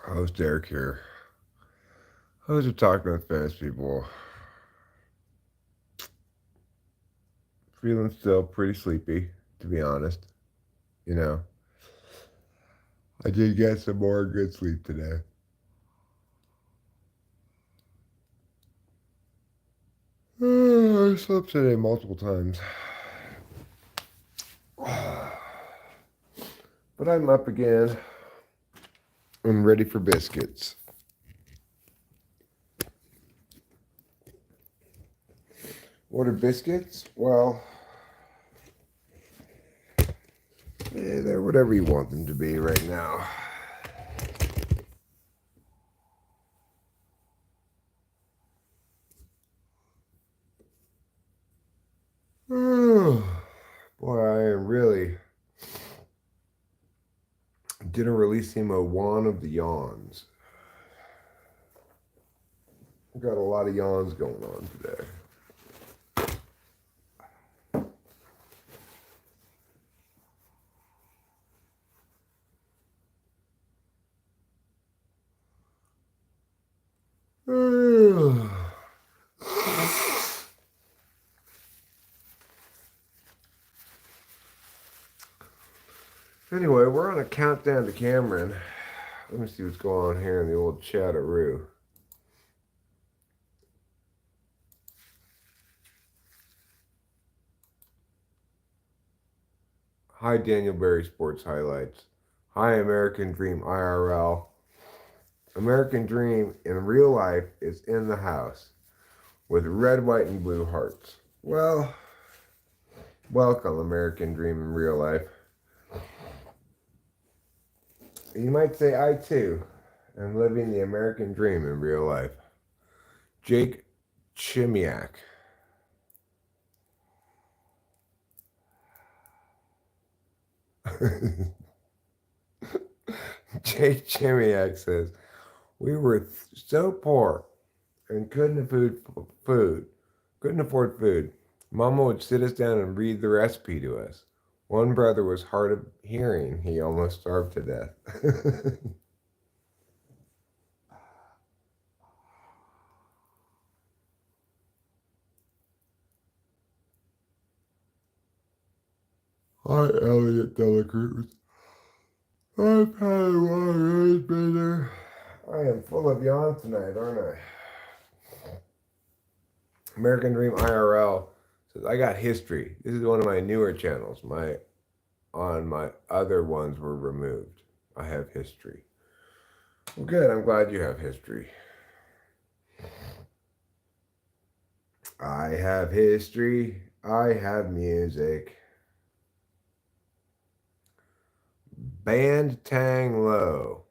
Host Derek here. Host of Talking with Famous People. Feeling still pretty sleepy, to be honest. You know, I did get some more good sleep today. I slept today multiple times. But I'm up again and ready for biscuits. What are biscuits? Well, they're whatever you want them to be right now. Boy, I am really dinner releasing a wand of the yawns. I've got a lot of yawns going on today. Anyway, we're on a countdown to Cameron. Let me see what's going on here in the old chatteroo. Hi, Daniel Berry Sports Highlights. Hi, American Dream IRL. American Dream in real life is in the house with red, white, and blue hearts. Well, welcome, American Dream in real life. You might say I too am living the American dream in real life. Jake Chimiak. Jake Chimiak says, we were so poor and couldn't afford food. Mama would sit us down and read the recipe to us. One brother was hard of hearing. He almost starved to death. Hi, Elliot Delacruz. I've had a long day's been there. I am full of yawns tonight, aren't I? American Dream IRL says, I got history. This is one of my newer channels. My other ones were removed. I have history. Well, good. I'm glad you have history. I have history. I have music. Band Tang Low.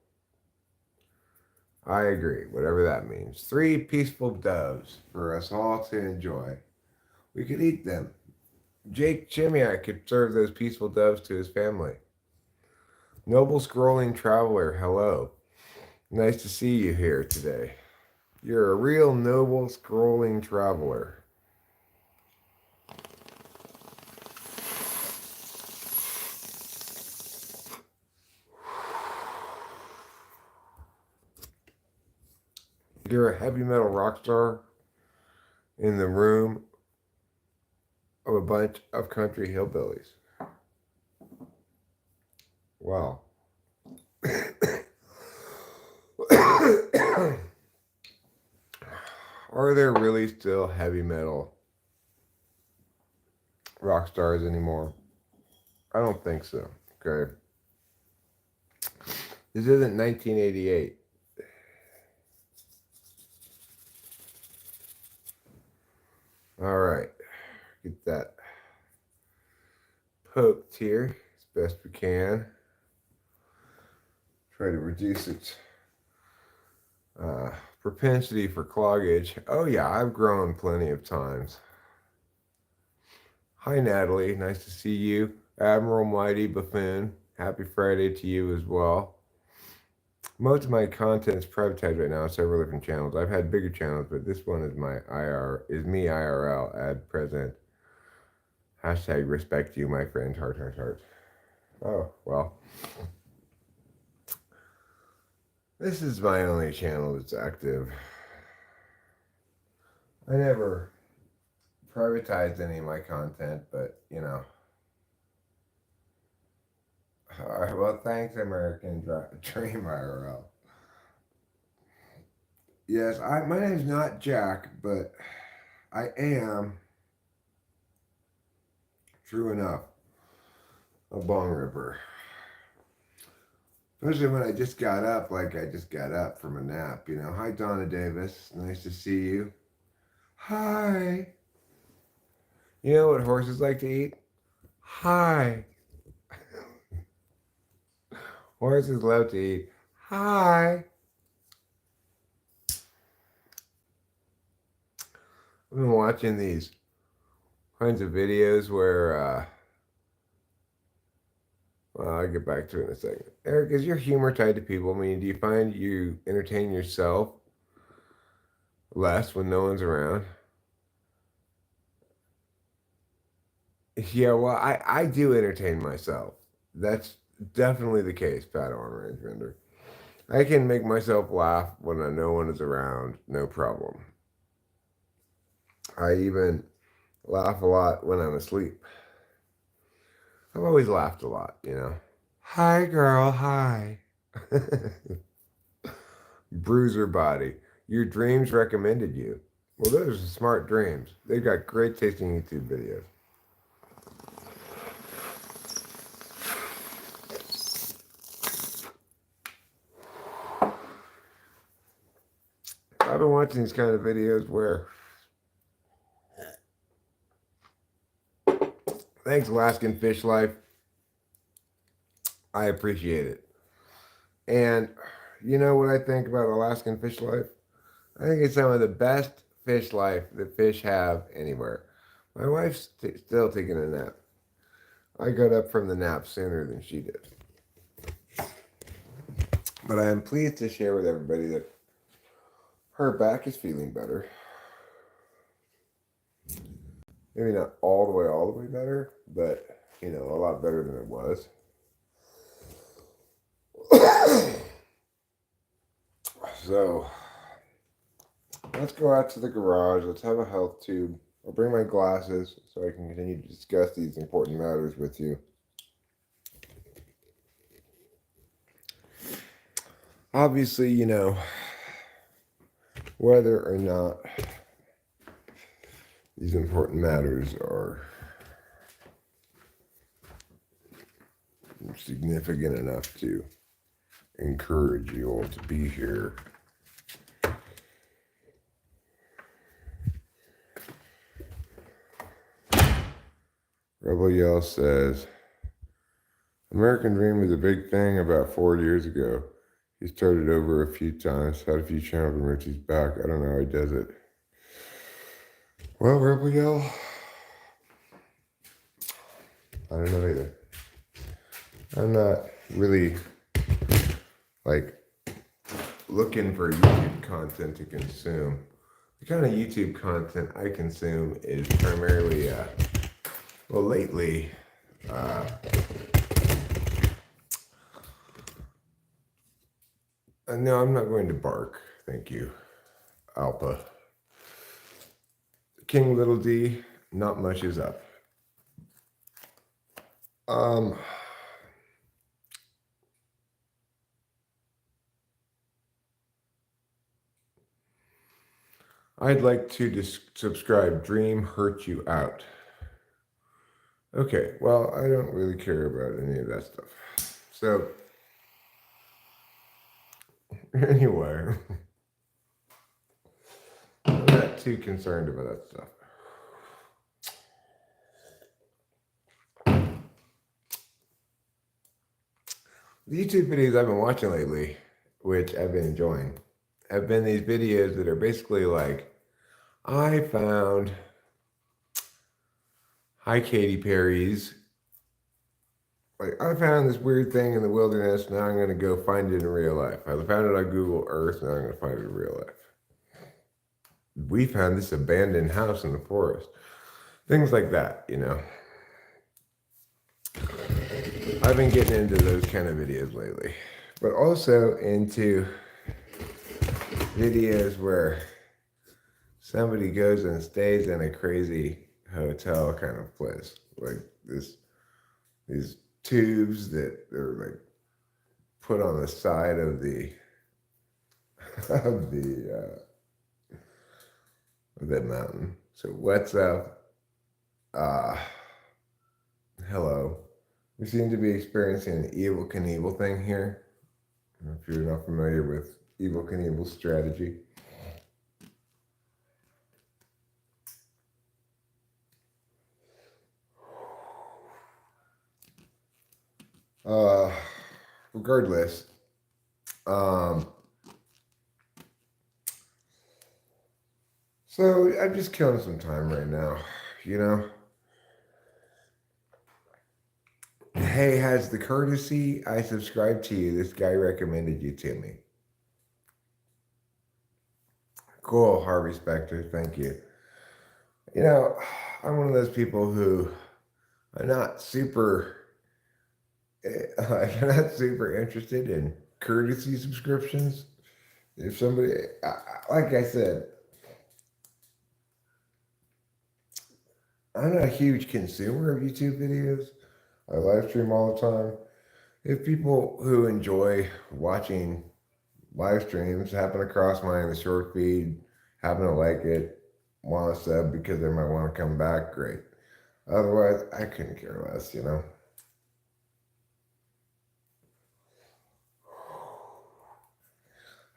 I agree, whatever that means. 3 peaceful doves for us all to enjoy. We could eat them. Jake Chimiak could serve those peaceful doves to his family. Noble Scrolling Traveler, hello. Nice to see you here today. You're a real noble scrolling traveler. You're a heavy metal rock star in the room of a bunch of country hillbillies. Wow. Are there really still heavy metal rock stars anymore? I don't think so. Okay. This isn't 1988. All right. Get that poked here as best we can. Try to reduce its propensity for cloggage. Oh, yeah, I've grown plenty of times. Hi, Natalie. Nice to see you. Admiral Mighty Buffoon. Happy Friday to you as well. Most of my content is privatized right now on several different channels. I've had bigger channels, but this one is me IRL at present. Hashtag respect you, my friend. Heart, heart, heart. Oh, well. This is my only channel that's active. I never privatized any of my content, but you know. All right, well, thanks, American Dream IRL. Yes, my name's not Jack, but I am, true enough, a bong ripper. Especially when I just got up, like I just got up from a nap, you know. Hi, Donna Davis. Nice to see you. Hi. You know what horses like to eat? Hi. Horses love to eat. Hi. I've been watching these kinds of videos where, well, I'll get back to it in a second. Eric, is your humor tied to people? I mean, do you find you entertain yourself less when no one's around? Yeah, well, I do entertain myself. That's definitely the case, Padawan Range Vendor. I can make myself laugh when no one is around, no problem. I even laugh a lot when I'm asleep. I've always laughed a lot, you know. Hi, girl, hi. Bruiser body. Your dreams recommended you. Well, those are smart dreams. They've got great tasting YouTube videos. I've been watching these kind of videos where, thanks, Alaskan Fish Life. I appreciate it. And you know what I think about Alaskan Fish Life? I think it's some of the best fish life that fish have anywhere. My wife's still taking a nap. I got up from the nap sooner than she did. But I am pleased to share with everybody that her back is feeling better. Maybe not all the way better, but, you know, a lot better than it was. So, let's go out to the garage. Let's have a health tube. I'll bring my glasses so I can continue to discuss these important matters with you. Obviously, you know, whether or not these important matters are significant enough to encourage you all to be here. Rebel Yell says, American Dream was a big thing about 4 years ago. He started over a few times, had a few channels from which he's back. I don't know how he does it. Well, Rebel Yell, I don't know either. I'm not really, like, looking for YouTube content to consume. The kind of YouTube content I consume is primarily, well, lately, no, I'm not going to bark. Thank you, Alpha. King Little D, not much is up. I'd like to subscribe. Dream hurt you out. Okay, well, I don't really care about any of that stuff. So, anyway, I'm not too concerned about that stuff. The YouTube videos I've been watching lately, which I've been enjoying, have been these videos that are basically like, I found, hi Katy Perry's, like, I found this weird thing in the wilderness, now I'm going to go find it in real life. I found it on Google Earth, now I'm going to find it in real life. We found this abandoned house in the forest. Things like that, you know. I've been getting into those kind of videos lately. But also into videos where somebody goes and stays in a crazy hotel kind of place, like these tubes that are like put on the side of the of the mountain. So what's up? Uh, hello. We seem to be experiencing an Evil Knievel thing here. If you're not familiar with Evil Knievel's strategy. Uh, regardless, um, so I'm just killing some time right now, you know. Hey, has the courtesy I subscribed to you. This guy recommended you to me. Cool, Harvey Specter. Thank you. You know, I'm one of those people who are not super, I'm not super interested in courtesy subscriptions. If somebody, like I said, I'm not a huge consumer of YouTube videos. I live stream all the time. If people who enjoy watching live streams happen to cross mine in the short feed, happen to like it, want to sub because they might want to come back, great. Otherwise, I couldn't care less, you know.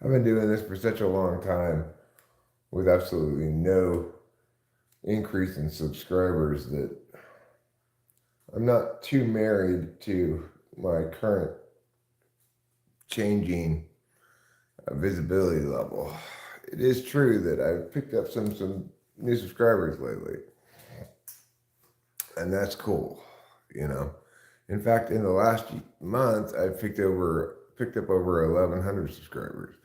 I've been doing this for such a long time with absolutely no increase in subscribers that I'm not too married to my current changing visibility level. It is true that I've picked up some new subscribers lately, and that's cool, you know. In fact, in the last month, I've picked up over 1,100 subscribers.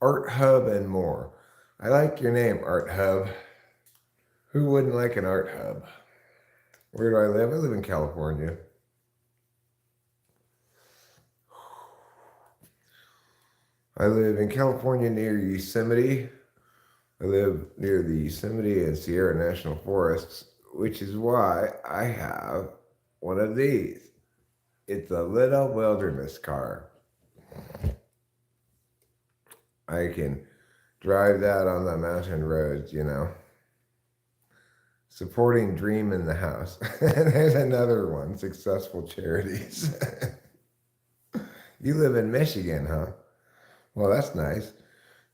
Art Hub and more. I like your name, Art Hub. Who wouldn't like an art hub? Where do I live? I live in California. I live in California near Yosemite. I live near the Yosemite and Sierra National Forests, which is why I have one of these. It's a little wilderness car. I can drive that on the mountain roads, you know. Supporting Dream in the House. And there's another one, successful charities. You live in Michigan, huh? Well, that's nice.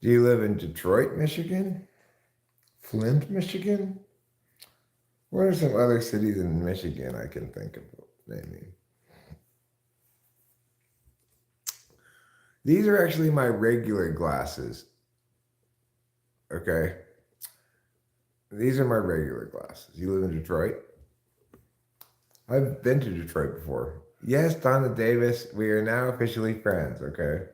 Do you live in Detroit, Michigan? Flint, Michigan? What are some other cities in Michigan I can think of naming? These are actually my regular glasses. Okay. These are my regular glasses. You live in Detroit? I've been to Detroit before. Yes, Donna Davis, we are now officially friends, okay?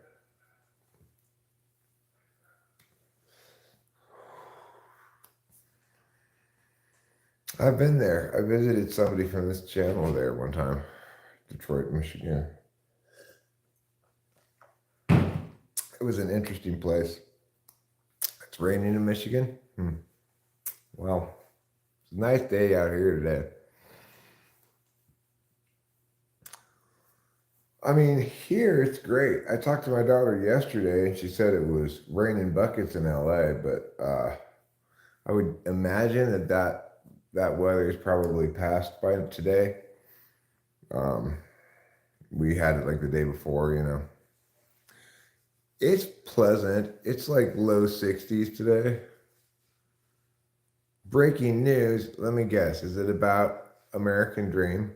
I've been there. I visited somebody from this channel there one time. Detroit, Michigan. It was an interesting place. It's raining in Michigan. Well, it's a nice day out here today. I mean, here it's great. I talked to my daughter yesterday and she said it was raining buckets in LA, but I would imagine that weather is probably passed by today. We had it like the day before, you know. It's pleasant. It's like low 60s today. Breaking news, let me guess, is it about American Dream?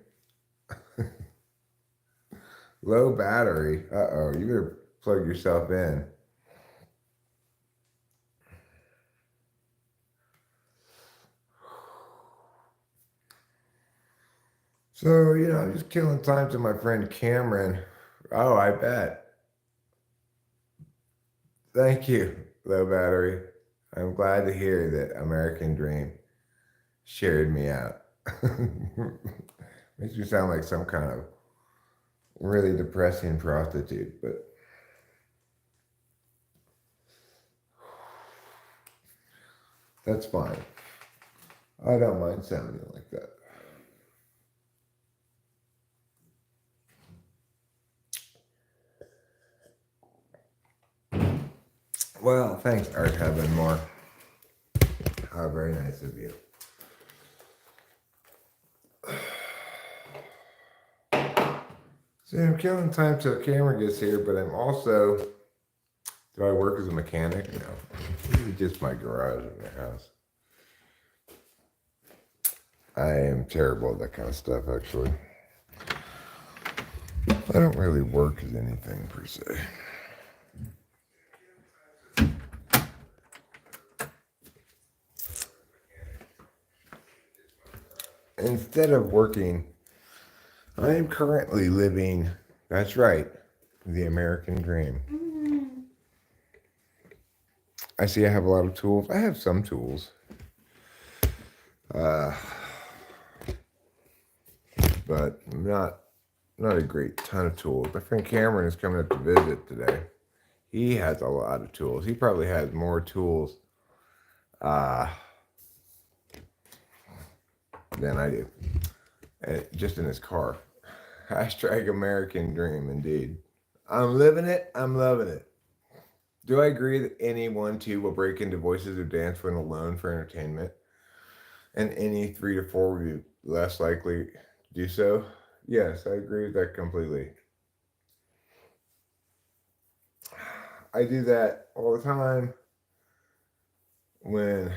Low battery. Uh-oh, you better plug yourself in. So, you know, I'm just killing time to my friend Cameron. Oh, I bet. Thank you, low battery. I'm glad to hear that American Dream shared me out. Makes me sound like some kind of really depressing prostitute, but That's fine. I don't mind sounding like that. Well, thanks, Art Heaven More. How very nice of you. See, I'm killing time till the camera gets here, but I'm also. Do I work as a mechanic? No. This is just my garage in the house. I am terrible at that kind of stuff, actually. I don't really work as anything per se. Instead of working, I am currently living, that's right, the American dream. I see I have a lot of tools. I have some tools. But not a great ton of tools. My friend Cameron is coming up to visit today. He has a lot of tools. He probably has more tools than I do. Just in his car. Hashtag American dream, indeed. I'm living it. I'm loving it. Do I agree that anyone too will break into voices or dance when alone for entertainment? And any 3 to 4 would be less likely to do so? Yes, I agree with that completely. I do that all the time when,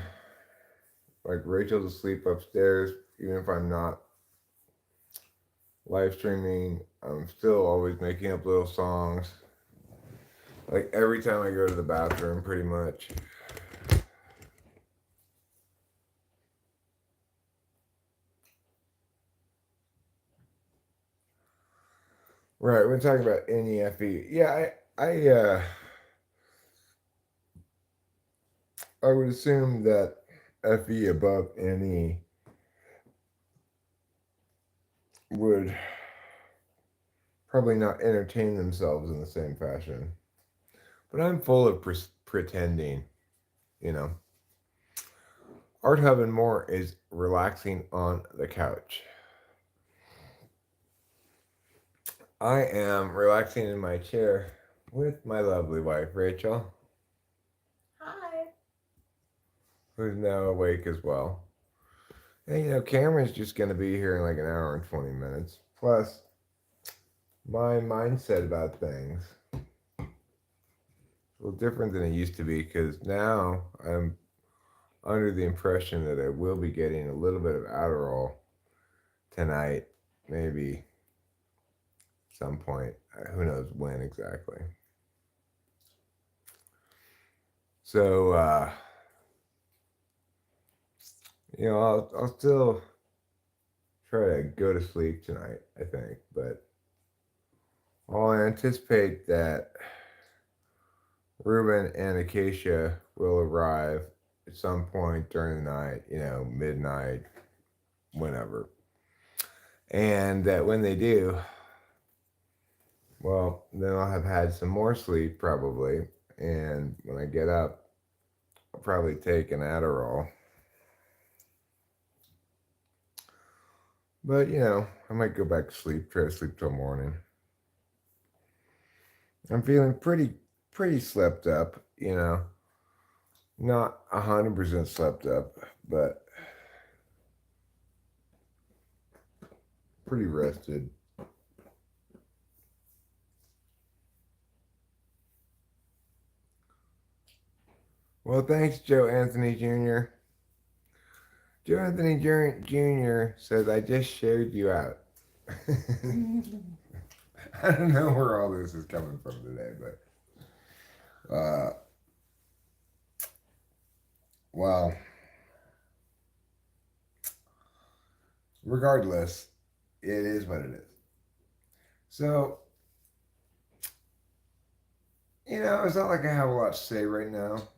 like, Rachel's asleep upstairs, even if I'm not live streaming, I'm still always making up little songs. Like, every time I go to the bathroom, pretty much. Right, we're talking about NEFE. Yeah, I would assume that FE above NE would probably not entertain themselves in the same fashion. But I'm full of pretending, you know. Art Hub and More is relaxing on the couch. I am relaxing in my chair with my lovely wife, Rachel. Hi. Who's now awake as well. And Cameron's just going to be here in like an hour and 20 minutes. Plus, my mindset about things is a little different than it used to be because now I'm under the impression that I will be getting a little bit of Adderall tonight, maybe some point. Who knows when exactly. So, I'll still try to go to sleep tonight, I think, but I'll anticipate that Ruben and Acacia will arrive at some point during the night, midnight, whenever. And that when they do, well, then I'll have had some more sleep probably. And when I get up, I'll probably take an Adderall. But, I might go back to sleep, try to sleep till morning. I'm feeling pretty slept up, Not 100% slept up, but pretty rested. Well, thanks, Joe Anthony Jr. Joe Anthony Jr. says, I just shared you out. I don't know where all this is coming from today, but well, regardless, it is what it is. So, it's not like I have a lot to say right now.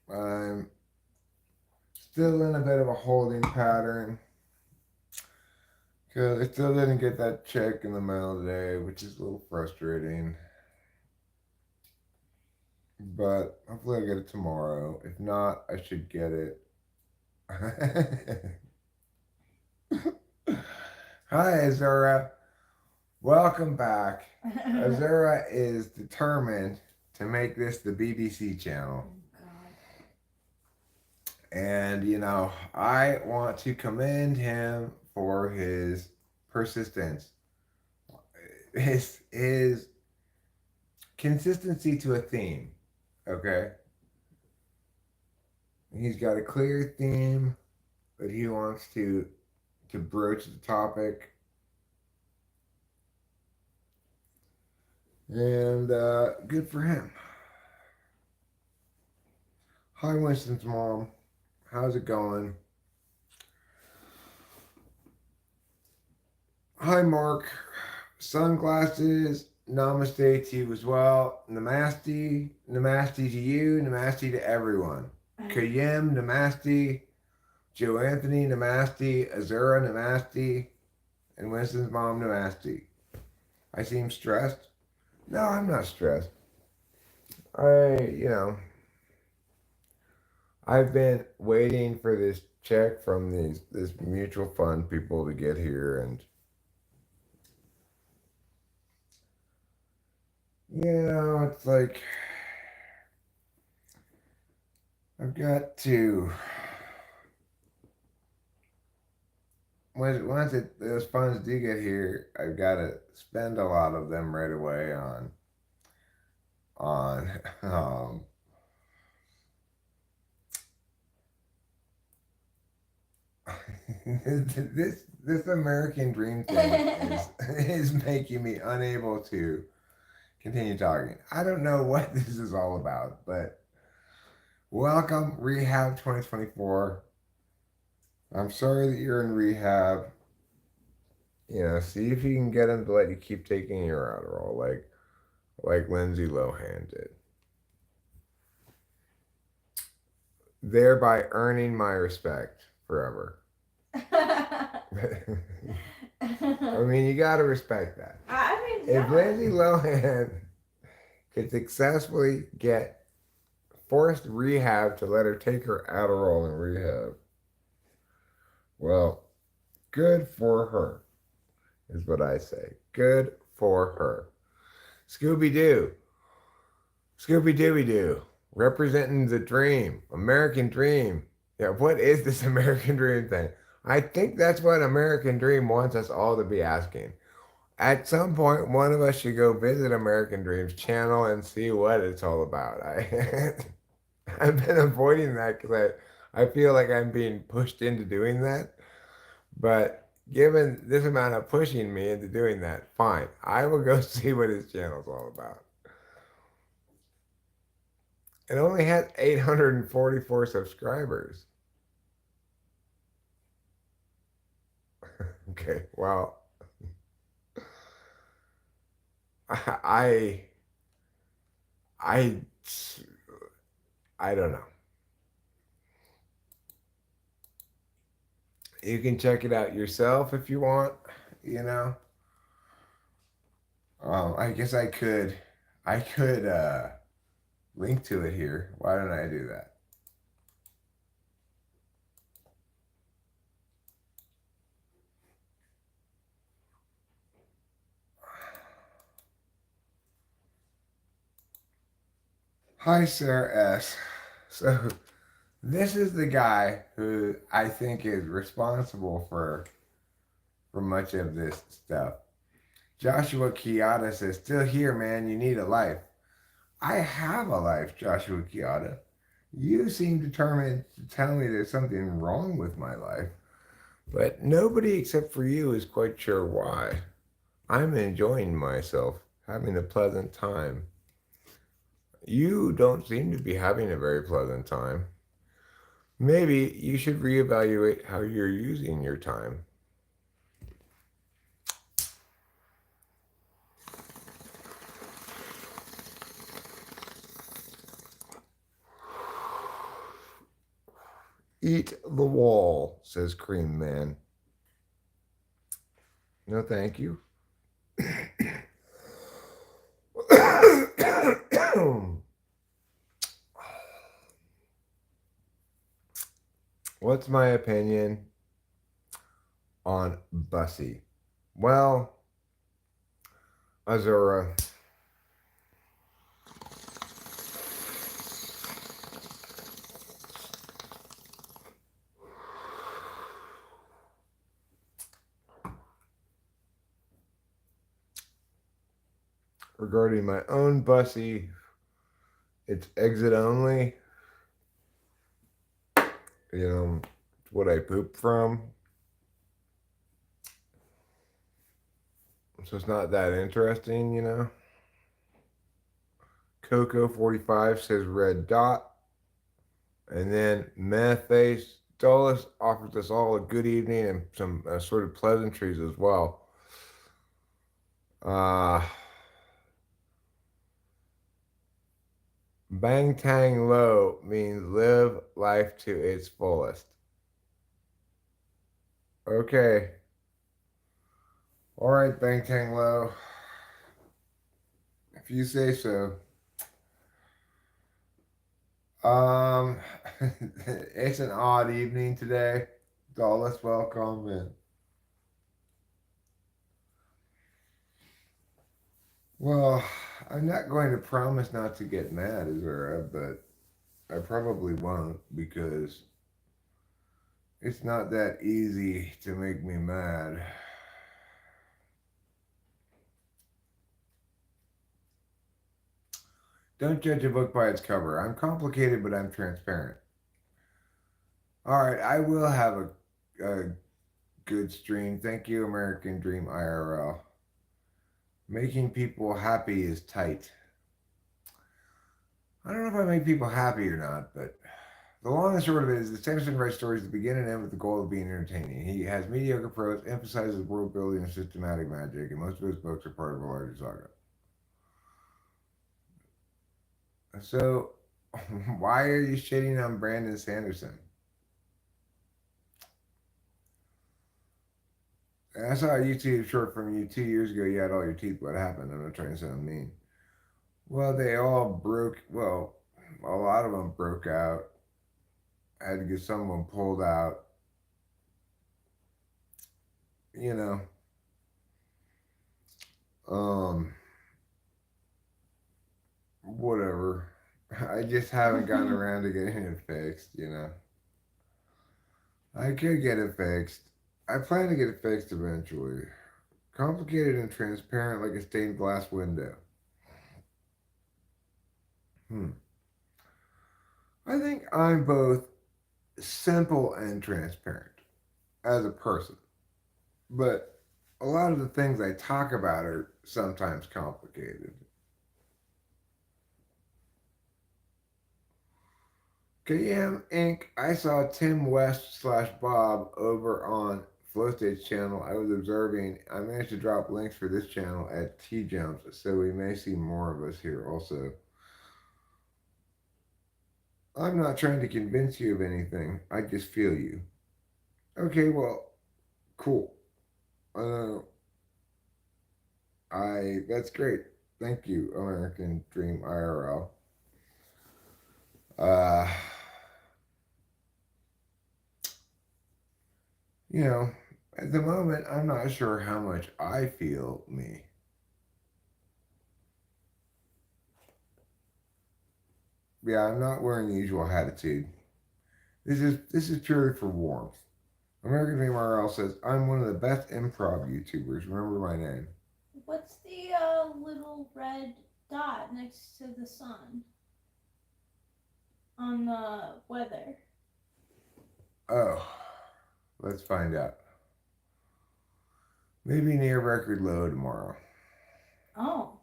I'm still in a bit of a holding pattern because I still didn't get that check in the mail today, which is a little frustrating. but hopefully I'll get it tomorrow. If not, I should get it. Hi, Azura. Welcome back. Azura is determined to make this the BBC channel. And, I want to commend him for his persistence, his consistency to a theme. Okay? He's got a clear theme that he wants to broach the topic. And good for him. Hi, Winston's mom. How's it going? Hi, Mark. Sunglasses. Namaste to you as well. Namaste. Namaste to you. Namaste to everyone. Kayem. Namaste. Joe Anthony. Namaste. Azura. Namaste. And Winston's mom. Namaste. I seem stressed. No, I'm not stressed. I've been waiting for this check from this mutual fund people to get here, and it's like I've got to once those funds do get here, I've got to spend a lot of them right away on this American dream thing is making me unable to continue talking. I don't know what this is all about, but welcome Rehab 2024. I'm sorry that you're in rehab. See if you can get them to let you keep taking your Adderall, like Lindsay Lohan did, thereby earning my respect forever. I mean, you got to respect that. If Lindsay Lohan could successfully get forced rehab to let her take her Adderall in rehab, well, good for her, is what I say. Good for her. Scooby-Doo. Scooby-Dooby-Doo. Representing the dream. American dream. Yeah, what is this American dream thing? I think that's what American Dream wants us all to be asking. At some point, one of us should go visit American Dream's channel and see what it's all about. I've been avoiding that because I feel like I'm being pushed into doing that. But given this amount of pushing me into doing that, fine. I will go see what his channel's all about. It only has 844 subscribers. Okay, well, I, I, I don't know. You can check it out yourself if you want. I guess I could link to it here. Why don't I do that? Hi, Sarah S. So, this is the guy who I think is responsible for much of this stuff. Joshua Kiyata says, still here, man. You need a life. I have a life, Joshua Kiyata. You seem determined to tell me there's something wrong with my life, but nobody except for you is quite sure why. I'm enjoying myself, having a pleasant time. You don't seem to be having a very pleasant time. Maybe you should reevaluate how you're using your time. Eat the wall, says Cream Man. No, thank you. What's my opinion on Bussy? Well, Azura, regarding my own Bussy, it's exit only. You know, it's what I poop from. So it's not that interesting, you know. Coco45 says red dot. And then Methface Dulles offers us all a good evening and some sort of pleasantries as well. Uh, Bang Tang Low means live life to its fullest. Okay. All right, Bang Tang Low. If you say so. Um, it's an odd evening today. Dulles, welcome. And well, I'm not going to promise not to get mad, Azura, but I probably won't because it's not that easy to make me mad. Don't judge a book by its cover. I'm complicated, but I'm transparent. All right, I will have a good stream. Thank you, American Dream IRL. Making people happy is tight. I don't know if I make people happy or not, but the long and short of it is that Sanderson writes stories that begin and end with the goal of being entertaining. He has mediocre prose, emphasizes world building and systematic magic, and most of his books are part of a larger saga. So, why are you shitting on Brandon Sanderson? I saw a YouTube short from you 2 years ago. You had all your teeth. What happened? I'm not trying to sound mean. Well, they all broke. Well, a lot of them broke out. I had to get some of them pulled out. You know, um, whatever. I just haven't gotten around to getting it fixed. You know, I could get it fixed. I plan to get it fixed eventually. Complicated and transparent like a stained glass window. Hmm. I think I'm both simple and transparent as a person. But a lot of the things I talk about are sometimes complicated. KM Inc. I saw Tim West slash Bob over on Flow Stage channel. I was observing. I managed to drop links for this channel at T Jumps, so we may see more of us here also. I'm not trying to convince you of anything. I just feel you. Okay, well, cool. Uh, that's great. Thank you, American Dream IRL. Uh, you know, at the moment, I'm not sure how much I feel me. Yeah, I'm not wearing the usual attitude. This is purely for warmth. American Dream IRL says I'm one of the best improv YouTubers. Remember my name. What's the little red dot next to the sun on the weather? Oh, let's find out. Maybe near record low tomorrow. Oh.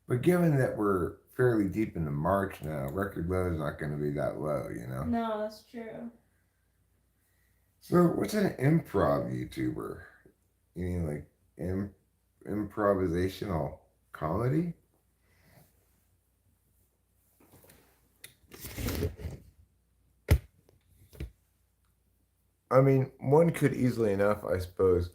But given that we're fairly deep into March now, record low is not going to be that low, you know? No, that's true. So, what's an improv YouTuber? You mean like improvisational comedy? I mean, one could easily enough, I suppose,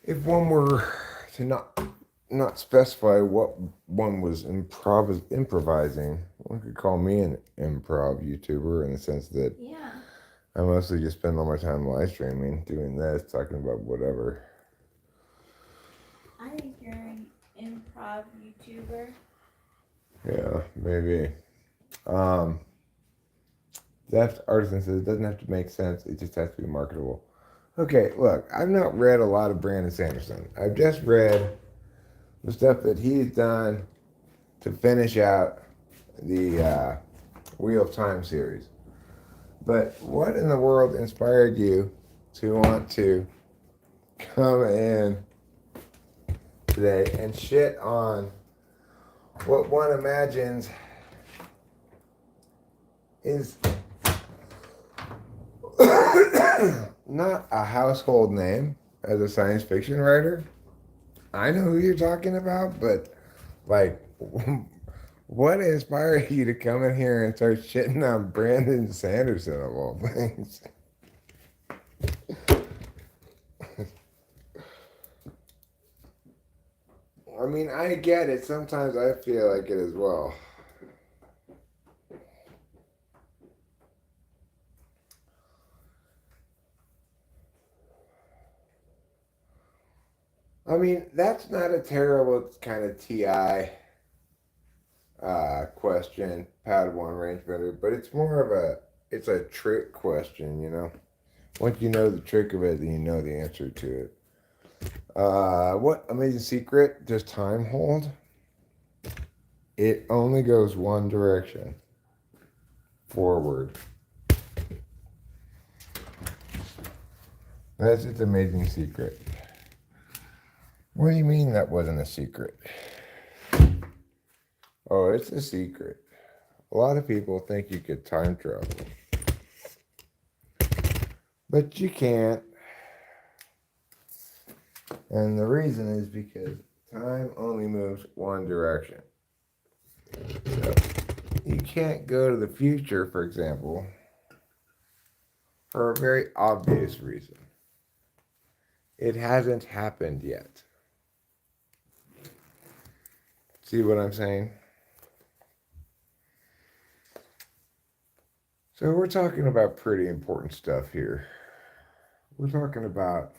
if one were to not specify what one was improvising, one could call me an improv YouTuber in the sense that Yeah. I mostly just spend all my time live streaming, doing this, talking about whatever. I think you're an improv YouTuber. Yeah, maybe. Um, Theft Artisan says it doesn't have to make sense, it just has to be marketable. Okay, look, I've not read a lot of Brandon Sanderson. I've just read the stuff that he's done to finish out the Wheel of Time series. But what in the world inspired you to want to come in today and shit on what one imagines is not a household name as a science fiction writer? I know who you're talking about, but like, what inspired you to come in here and start shitting on Brandon Sanderson of all things? I mean, I get it. Sometimes I feel like it as well. I mean, that's not a terrible kind of TI question, Padawan range better, but it's more of it's a trick question, you know? Once you know the trick of it, then you know the answer to it. What amazing secret does time hold? It only goes one direction, forward. That's its amazing secret. What do you mean that wasn't a secret? Oh, it's a secret. A lot of people think you could time travel, but you can't. And the reason is because time only moves one direction. So you can't go to the future, for example, for a very obvious reason. It hasn't happened yet. See what I'm saying? So we're talking about pretty important stuff here. We're talking about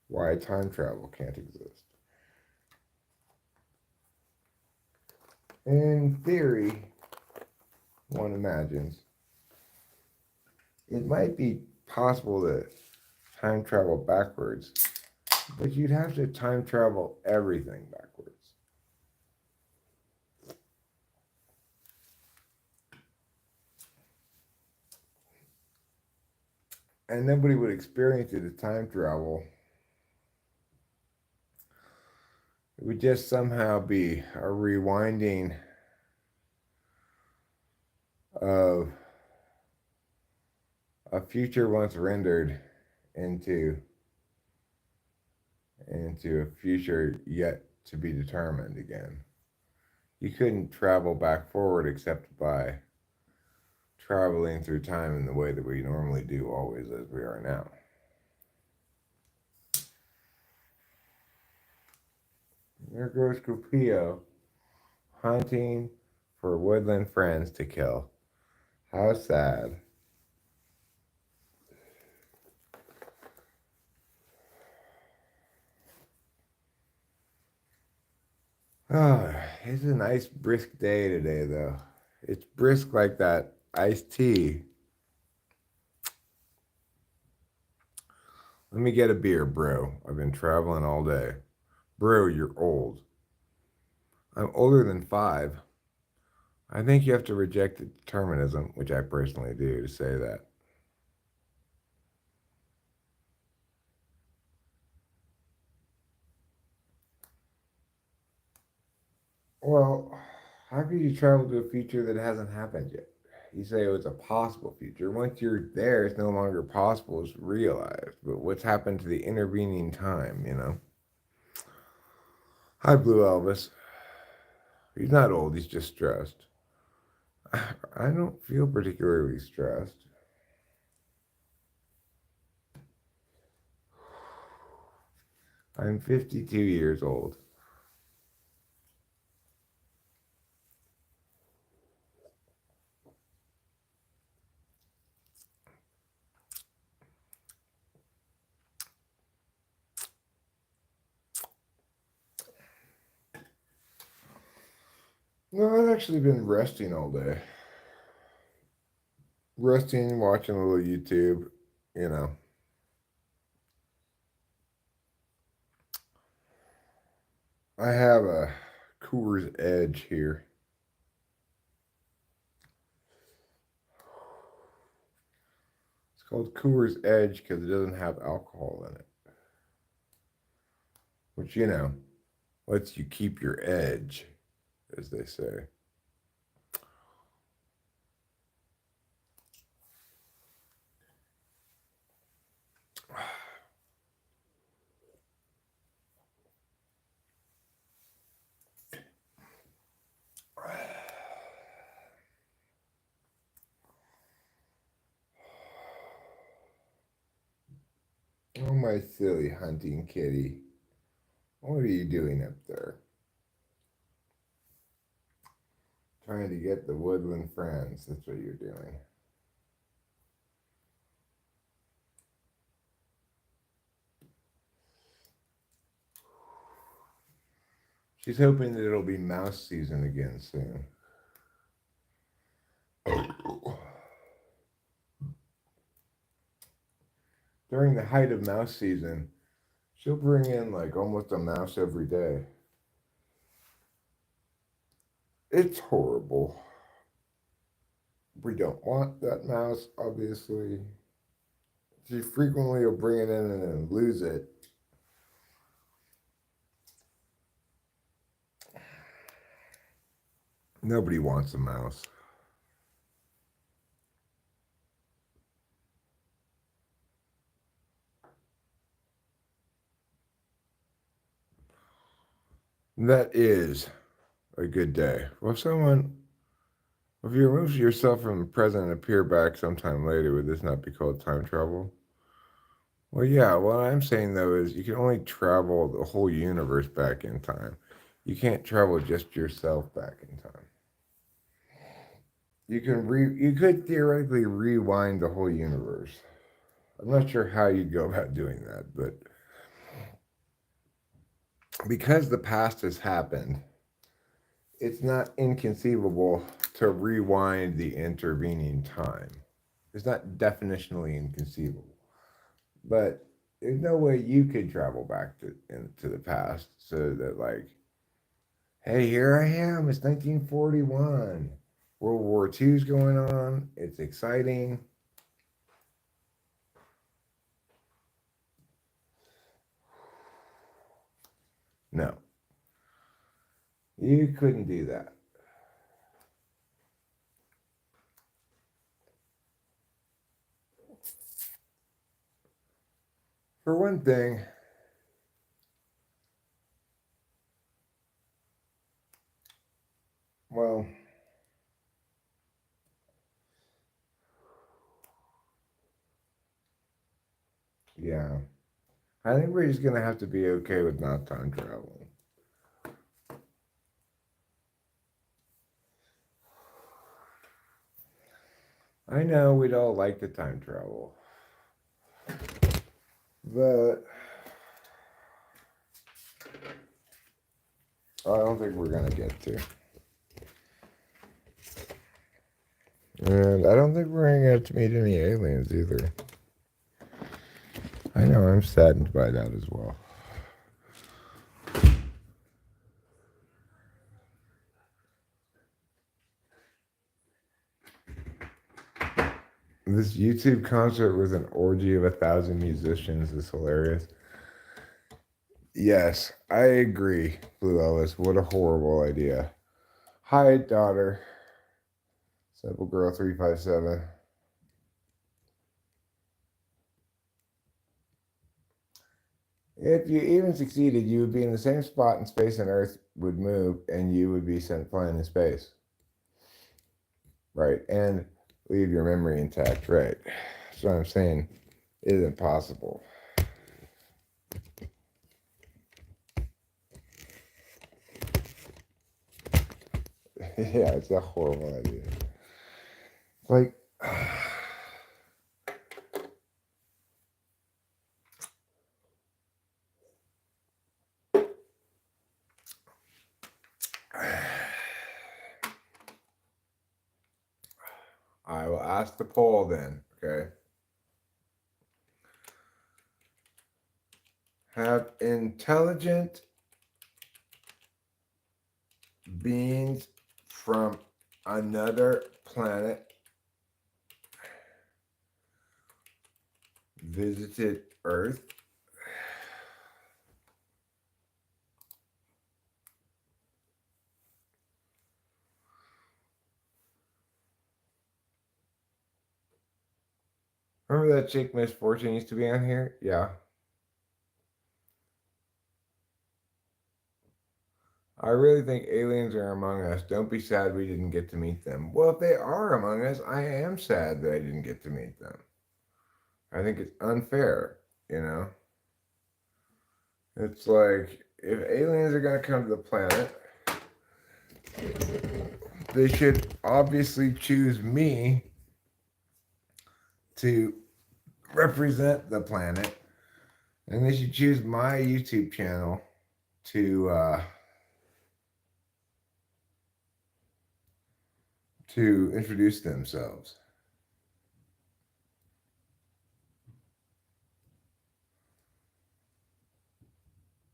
why time travel can't exist. In theory, one imagines it might be possible to time travel backwards, but you'd have to time travel everything backwards. And nobody would experience it as time travel. It would just somehow be a rewinding of a future once rendered into a future yet to be determined again. You couldn't travel back forward except by traveling through time in the way that we normally do always as we are now. There goes Cupio hunting for woodland friends to kill. How sad. Oh, it's a nice brisk day today, though. It's brisk like that iced tea. Let me get a beer, bro. I've been traveling all day. Bro, you're old. I'm older than 5. I think you have to reject determinism, which I personally do, to say that. Well, how could you travel to a future that hasn't happened yet? You say it was a possible future. Once you're there, it's no longer possible, it's realized. But what's happened to the intervening time, you know? Hi, Blue Elvis. He's not old, he's just stressed. I don't feel particularly stressed. I'm 52 years old. No, I've actually been resting all day. Resting, watching a little YouTube, you know. I have a Coors Edge here. It's called Coors Edge because it doesn't have alcohol in it. Which, you know, lets you keep your edge, as they say. Oh, my silly hunting kitty. What are you doing up there? Trying to get the woodland friends. That's what you're doing. She's hoping that it'll be mouse season again soon. During the height of mouse season, she'll bring in like almost a mouse every day. It's horrible. We don't want that mouse, obviously. She frequently will bring it in and then lose it. Nobody wants a mouse. That is a good day. Well, if you remove yourself from the present and appear back sometime later, would this not be called time travel? Well, yeah, what I'm saying though is you can only travel the whole universe back in time. You can't travel just yourself back in time. You could theoretically rewind the whole universe. I'm not sure how you'd go about doing that, but because the past has happened, it's not inconceivable to rewind the intervening time. It's not definitionally inconceivable. But there's no way you could travel back into the past so that, like, hey, here I am. It's 1941. World War II's going on. It's exciting. No, you couldn't do that. For one thing, well, yeah. I think we're just going to have to be okay with not time traveling. I know we'd all like to time travel, but I don't think we're going to get to. And I don't think we're going to get to meet any aliens either. I know, I'm saddened by that as well. This YouTube concert was an orgy of 1,000 musicians is hilarious. Yes, I agree, Blue Elvis. What a horrible idea. Hi, daughter. Simple Girl 357. If you even succeeded, you would be in the same spot in space and Earth would move, and you would be sent flying in space. Right, and leave your memory intact. Right. That's what I'm saying. It isn't possible. Yeah, it's a horrible idea. Like, I will ask the poll then, okay? Have intelligent beings from another planet visited Earth? Remember that chick Miss Fortune used to be on here? Yeah. I really think aliens are among us. Don't be sad we didn't get to meet them. Well, if they are among us, I am sad that I didn't get to meet them. I think it's unfair, you know? It's like if aliens are going to come to the planet, they should obviously choose me to represent the planet, and they should choose my YouTube channel to to introduce themselves.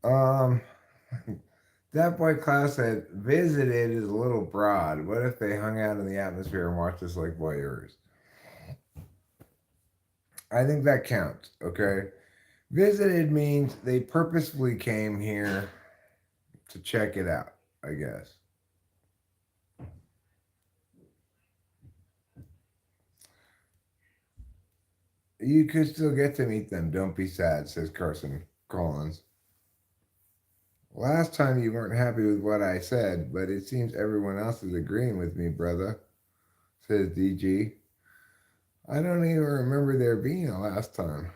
Um, that boy Klaus said visited is a little broad. What if they hung out in the atmosphere and watched us like voyeurs? I think that counts. Okay, visited means they purposefully came here to check it out. I guess. You could still get to meet them. Don't be sad, says Carson Collins. Last time you weren't happy with what I said, but it seems everyone else is agreeing with me, brother, says DG. I don't even remember there being a last time.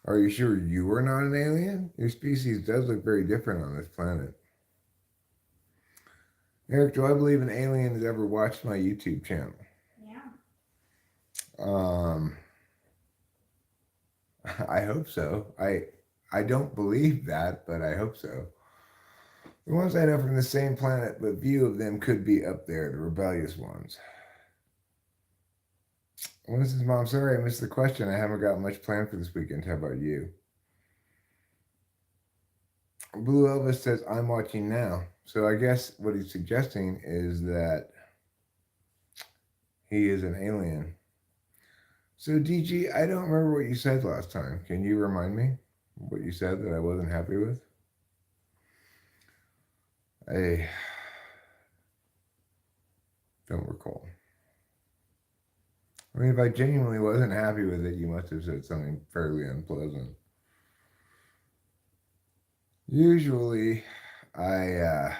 Are you sure you were not an alien? Your species does look very different on this planet. Eric, do I believe an alien has ever watched my YouTube channel? Yeah. Um, I hope so. I don't believe that, but I hope so. The ones I know from the same planet, but few of them could be up there, the rebellious ones. Well, this is Mom. Sorry I missed the question. I haven't got much planned for this weekend. How about you? Blue Elvis says, I'm watching now. So I guess what he's suggesting is that he is an alien. So, DG, I don't remember what you said last time. Can you remind me what you said that I wasn't happy with? I don't recall. I mean, if I genuinely wasn't happy with it, you must have said something fairly unpleasant. Usually, I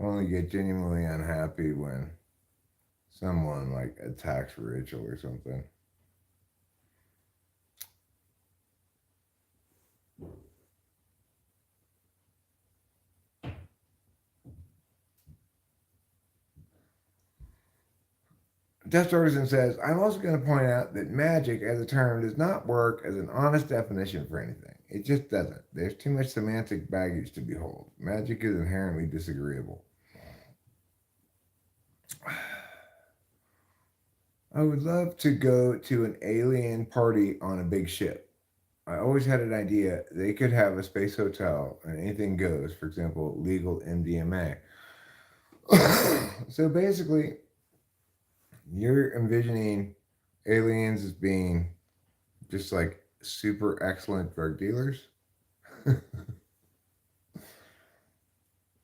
only get genuinely unhappy when someone like attacks Rachel or something. Dust Artisan says, I'm also going to point out that magic as a term does not work as an honest definition for anything. It just doesn't. There's too much semantic baggage to behold. Magic is inherently disagreeable. I would love to go to an alien party on a big ship. I always had an idea they could have a space hotel and anything goes, for example, legal MDMA. So basically, you're envisioning aliens as being just like super excellent drug dealers.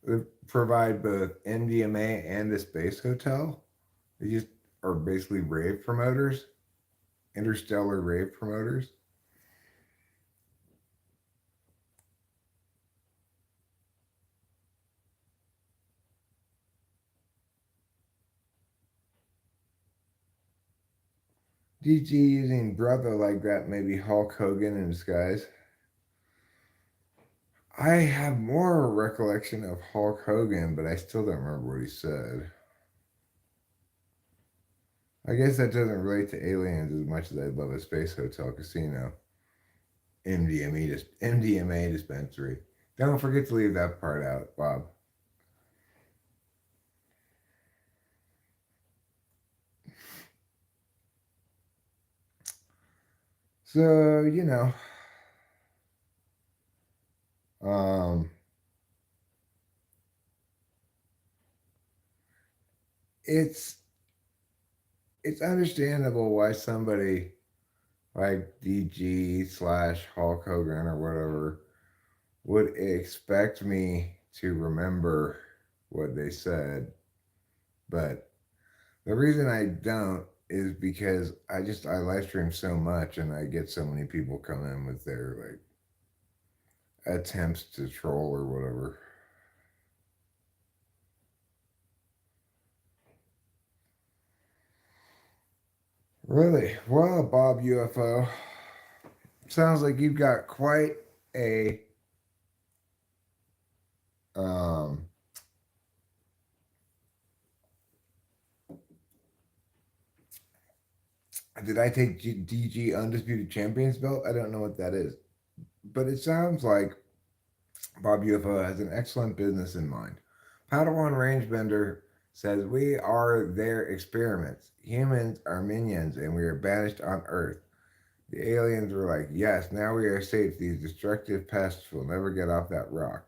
They provide both MDMA and a space hotel. They just are basically rave promoters, interstellar rave promoters. DG using brother like that, maybe Hulk Hogan in disguise. I have more recollection of Hulk Hogan, but I still don't remember what he said. I guess that doesn't relate to aliens as much as I love a space hotel casino. MDMA dispensary. Don't forget to leave that part out, Bob. So, um, it's it's understandable why somebody like DG slash Hulk Hogan or whatever would expect me to remember what they said, but the reason I don't is because I live stream so much and I get so many people come in with their like attempts to troll or whatever. Really? Well, Bob UFO, sounds like you've got quite a um did I take DG Undisputed Champions belt? I don't know what that is. But it sounds like Bob UFO has an excellent business in mind. Padawan Rangebender says we are their experiments. Humans are minions and we are banished on Earth. The aliens were like, yes, now we are safe. These destructive pests will never get off that rock.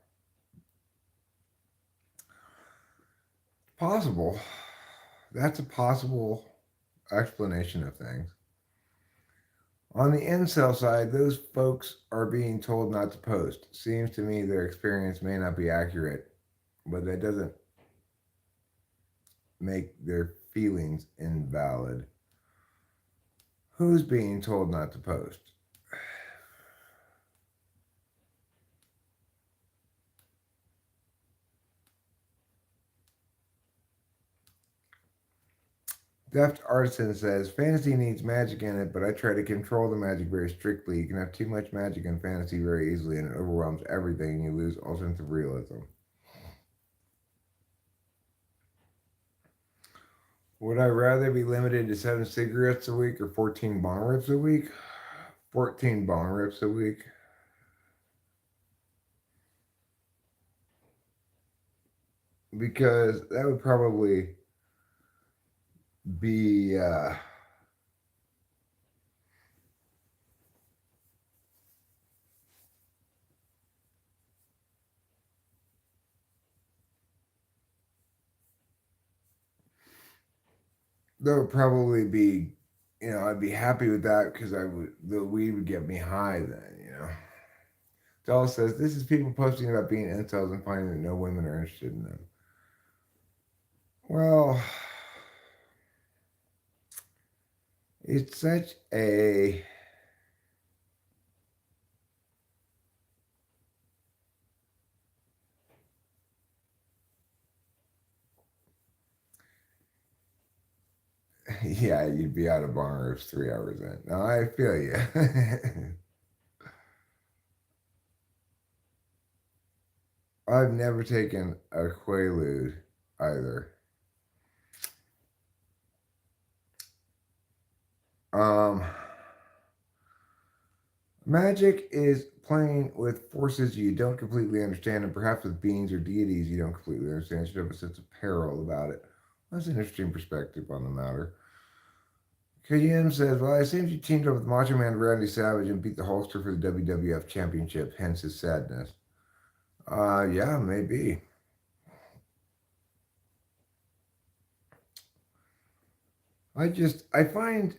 Possible. That's a possible explanation of things. On the incel side, those folks are being told not to post. Seems to me their experience may not be accurate, but that doesn't make their feelings invalid. Who's being told not to post? Deft Artisan says fantasy needs magic in it, but I try to control the magic very strictly. You can have too much magic in fantasy very easily, and it overwhelms everything, and you lose all sense of realism. Would I rather be limited to 7 cigarettes a week or 14 bong rips a week? 14 bong rips a week. Because that would probably be that would probably be, I'd be happy with that because I would the weed would get me high then. Doll says this is people posting about being incels and finding that no women are interested in them. Well, it's such a yeah, you'd be out of bars 3 hours in. No, I feel you. I've never taken a Quaalude either. Um, Magic is playing with forces you don't completely understand, and perhaps with beings or deities you don't completely understand. You should have a sense of peril about it. That's an interesting perspective on the matter. KM says, well, it seems you teamed up with Macho Man Randy Savage and beat the Hulkster for the WWF Championship, hence his sadness. Yeah, maybe. I find,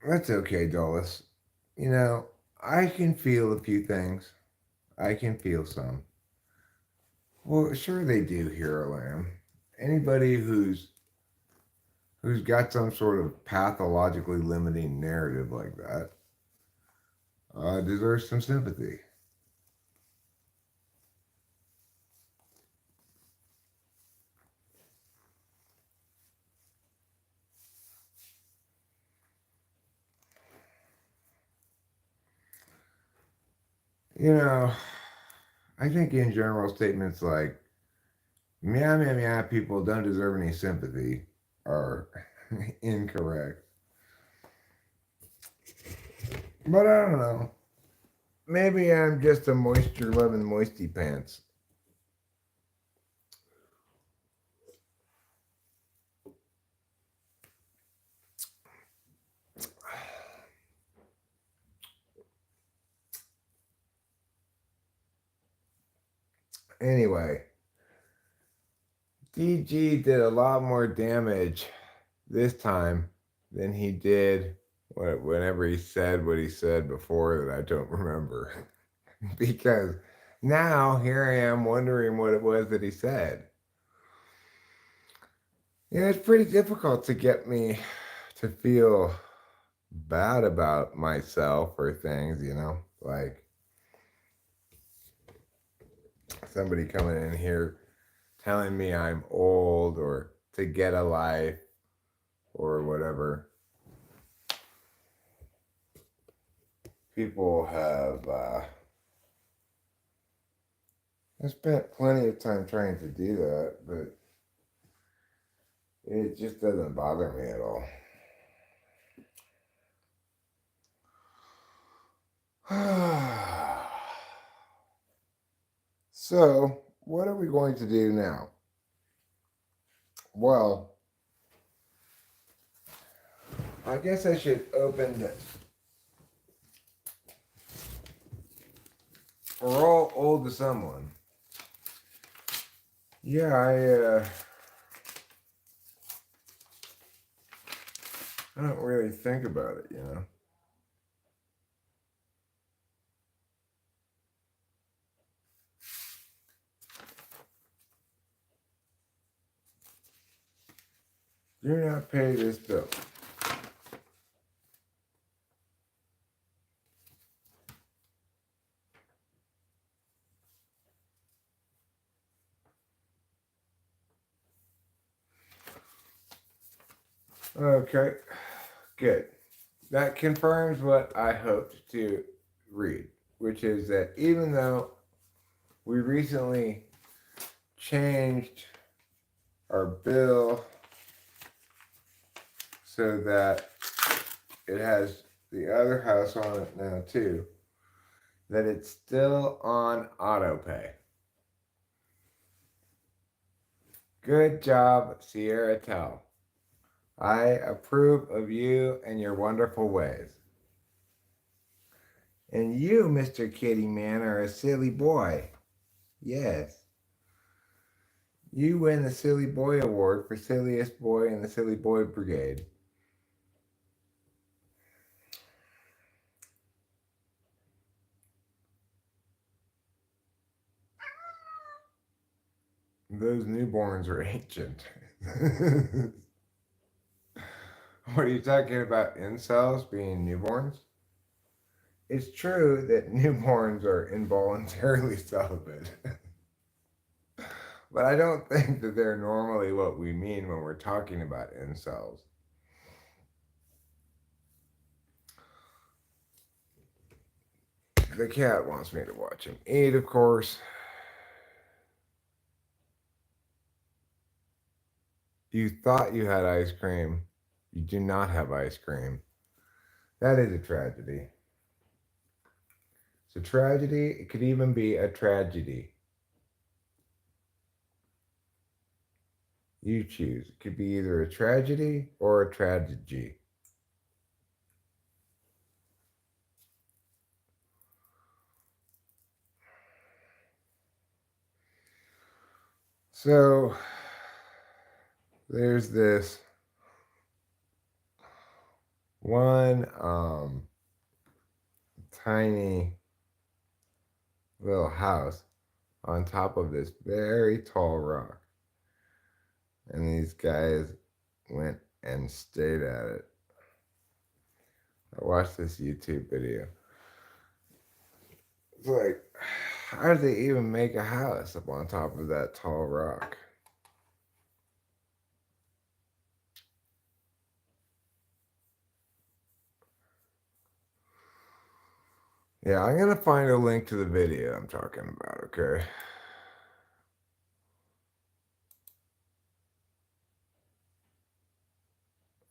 that's okay, Dulles. You know, I can feel a few things. I can feel some. Well, sure they do, Hero Lamb. Anybody who's got some sort of pathologically limiting narrative like that deserves some sympathy. You know, I think in general statements like meow meow meow people don't deserve any sympathy are incorrect. But I don't know. maybe I'm just a moisture loving moisty pants. Anyway, DG did a lot more damage this time than he did whenever he said what he said before that I don't remember. Because now here I am wondering what it was that he said. It's pretty difficult to get me to feel bad about myself or things, like somebody coming in here telling me I'm old or to get a life or whatever. People have I spent plenty of time trying to do that, but it just doesn't bother me at all. So, what are we going to do now? Well, I guess I should open this. We're all old to someone. Yeah, I don't really think about it. Do not pay this bill. Okay, good. That confirms what I hoped to read, which is that even though we recently changed our bill so that it has the other house on it now too, that it's still on auto pay. Good job, Sierra Tell. I approve of you and your wonderful ways. And you, Mr. Kitty Man, are a silly boy. Yes. You win the Silly Boy Award for Silliest Boy in the Silly Boy Brigade. Those newborns are ancient. What are you talking about? Incels being newborns? It's true that newborns are involuntarily celibate. But I don't think that they're normally what we mean when we're talking about incels. The cat wants me to watch him eat, of course. You thought you had ice cream. You do not have ice cream. That is a tragedy. It's a tragedy. It could even be a tragedy. You choose. It could be either a tragedy or a tragedy. So there's this one tiny little house on top of this very tall rock. And these guys went and stayed at it. I watched this YouTube video. It's like, how did they even make a house up on top of that tall rock? Yeah, I'm going to find a link to the video I'm talking about, okay?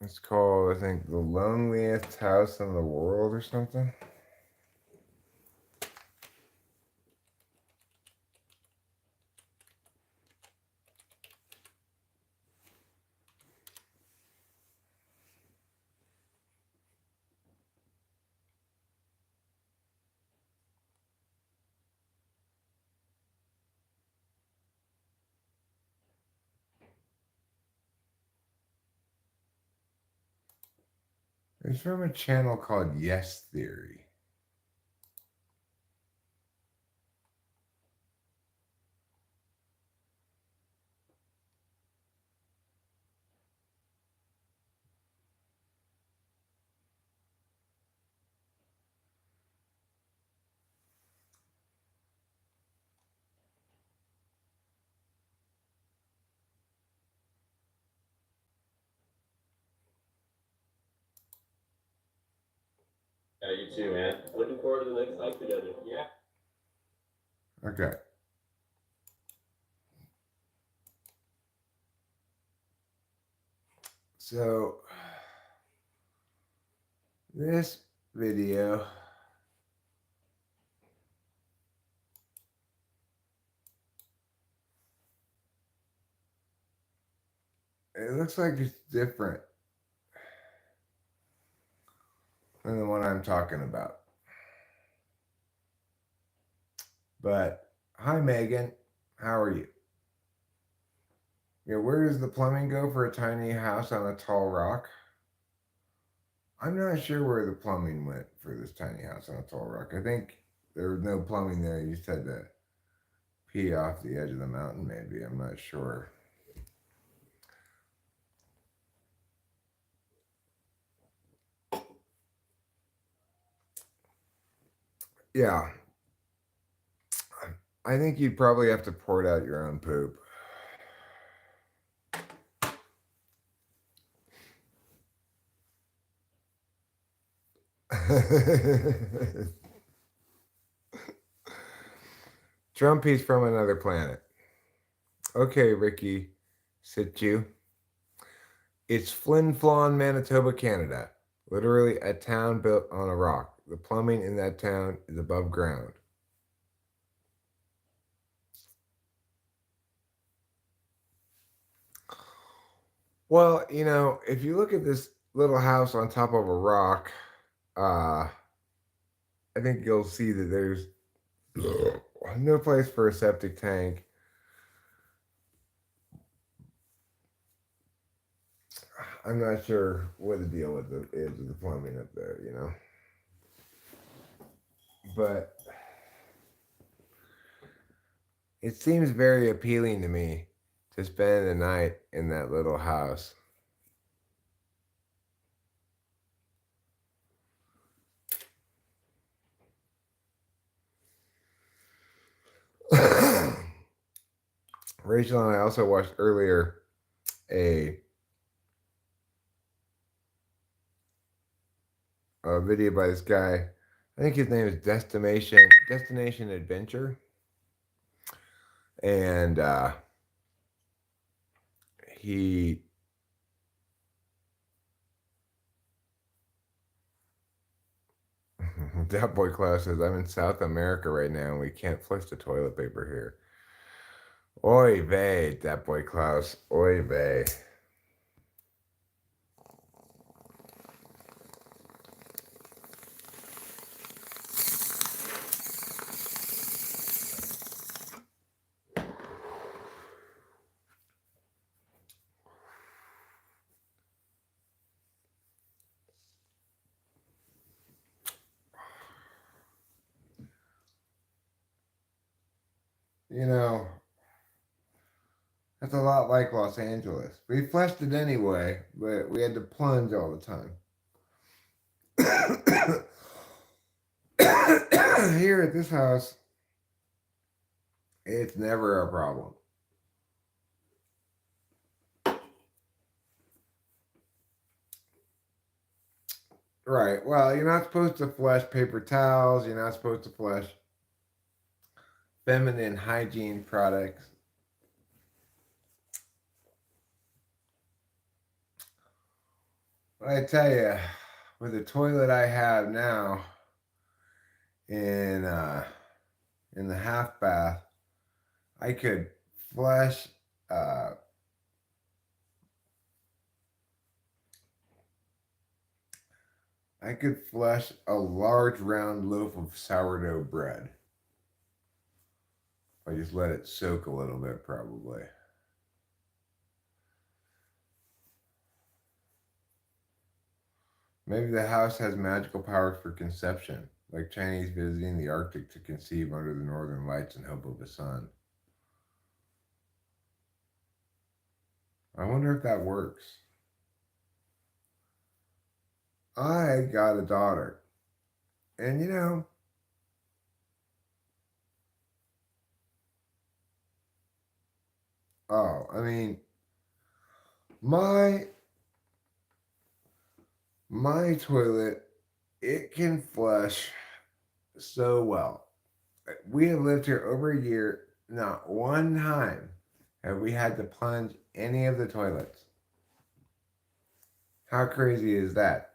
It's called, I think, The Loneliest House in the World or something. It's from a channel called Yes Theory. Yeah, you too, man. Looking forward to the next hike together. Yeah. Okay. So, this video it looks like it's different than the one I'm talking about. But hi, Megan. How are you? Yeah, where does the plumbing go for a tiny house on a tall rock? I'm not sure where the plumbing went for this tiny house on a tall rock. I think there was no plumbing there. You just had to pee off the edge of the mountain, maybe. I'm not sure. Yeah, I think you'd probably have to port out your own poop. Trumpy's from another planet. Okay, Ricky, sit you. It's Flin Flon, Manitoba, Canada. Literally a town built on a rock. The plumbing in that town is above ground. Well, if you look at this little house on top of a rock, I think you'll see that there's no place for a septic tank. I'm not sure what the deal with is with the plumbing up there. But it seems very appealing to me to spend the night in that little house. Rachel and I also watched earlier a video by this guy. I think his name is Destination Adventure, and he that boy Klaus says, I'm in South America right now and we can't flush the toilet paper here. Oy vey, that boy Klaus. Oy vey. You know, that's a lot like Los Angeles. We flushed it anyway, but we had to plunge all the time. Here at this house, it's never a problem. Right. Well, you're not supposed to flush paper towels. You're not supposed to flush feminine hygiene products. But I tell you, with the toilet I have now in the half bath, I could flush a large round loaf of sourdough bread. I just let it soak a little bit, probably. Maybe the house has magical powers for conception, like Chinese visiting the Arctic to conceive under the northern lights in hope of a son. I wonder if that works. I got a daughter, and oh, I mean, my my toilet, it can flush so well. We have lived here over a year. Not one time have we had to plunge any of the toilets. How crazy is that?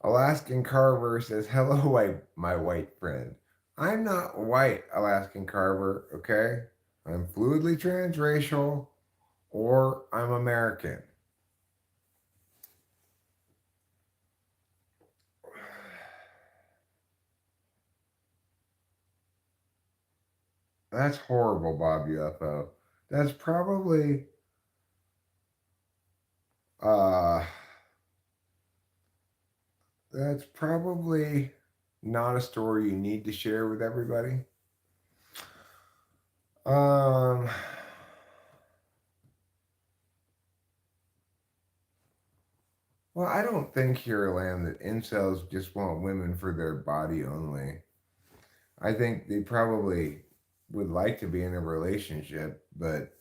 Alaskan Carver says, "Hello, my white friend. I'm not white, Alaskan Carver, okay? I'm fluidly transracial or I'm American." That's horrible, Bob UFO. That's probably uh that's probably not a story you need to share with everybody. Um well, I don't think here, Lamb, that incels just want women for their body only. I think they probably would like to be in a relationship, but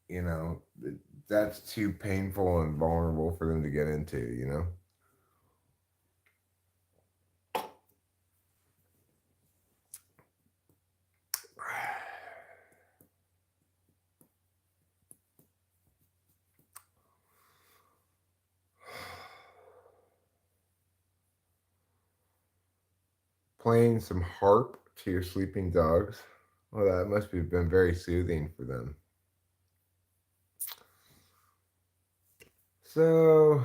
you know, that's too painful and vulnerable for them to get into. Playing some harp to your sleeping dogs. Well, that must have been very soothing for them. So,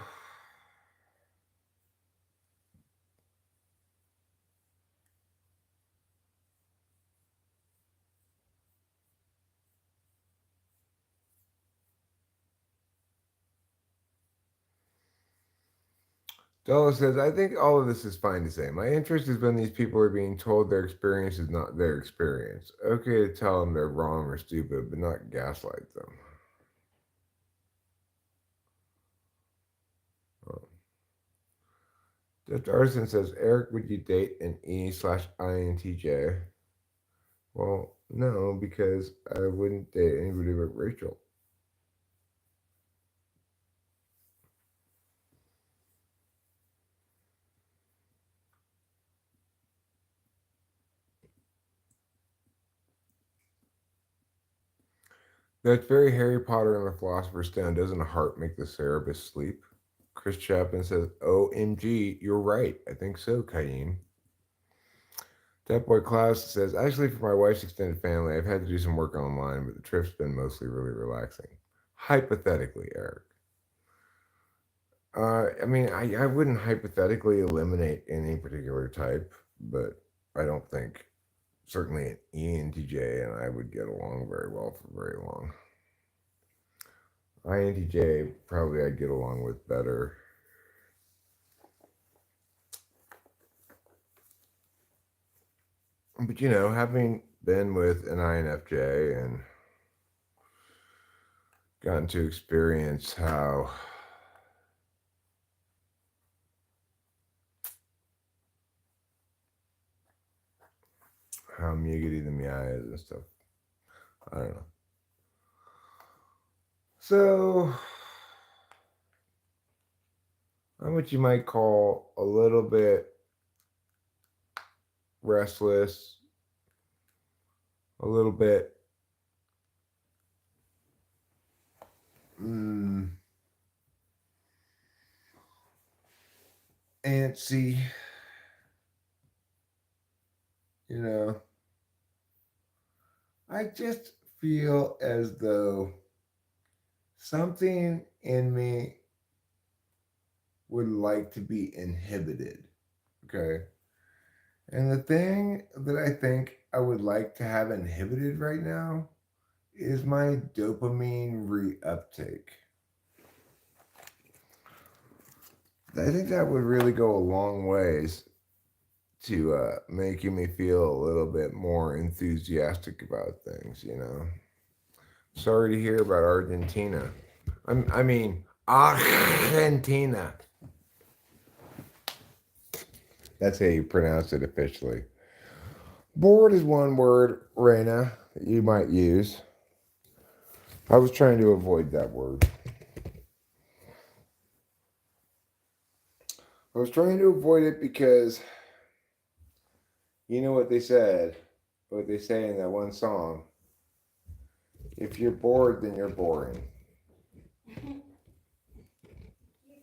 Della says, I think all of this is fine to say. My interest is when these people are being told their experience is not their experience. Okay to tell them they're wrong or stupid, but not gaslight them. Jeff Arson says, Eric, would you date an E/INTJ? Well, no, because I wouldn't date anybody but Rachel. That's very Harry Potter and the Philosopher's Stone. Doesn't a heart make the Cerebus sleep? Chris Chapman says, OMG, you're right. I think so, Cayenne. That boy Klaus says, actually, for my wife's extended family, I've had to do some work online, but the trip's been mostly really relaxing. Hypothetically, Eric. I mean, I wouldn't hypothetically eliminate any particular type, but I don't think certainly an ENTJ and I would get along very well for very long. INTJ probably I'd get along with better. But having been with an INFJ and gotten to experience how muggity the meow is and stuff. I don't know. So I'm what you might call a little bit restless, a little bit antsy, I just feel as though something in me would like to be inhibited. Okay. And the thing that I think I would like to have inhibited right now is my dopamine reuptake. I think that would really go a long ways to making me feel a little bit more enthusiastic about things, you know. Sorry to hear about Argentina. I mean, Argentina. That's how you pronounce it officially. Bored is one word, Reina, that you might use. I was trying to avoid that word. I was trying to avoid it because you know what they say in that one song. If you're bored, then you're boring. You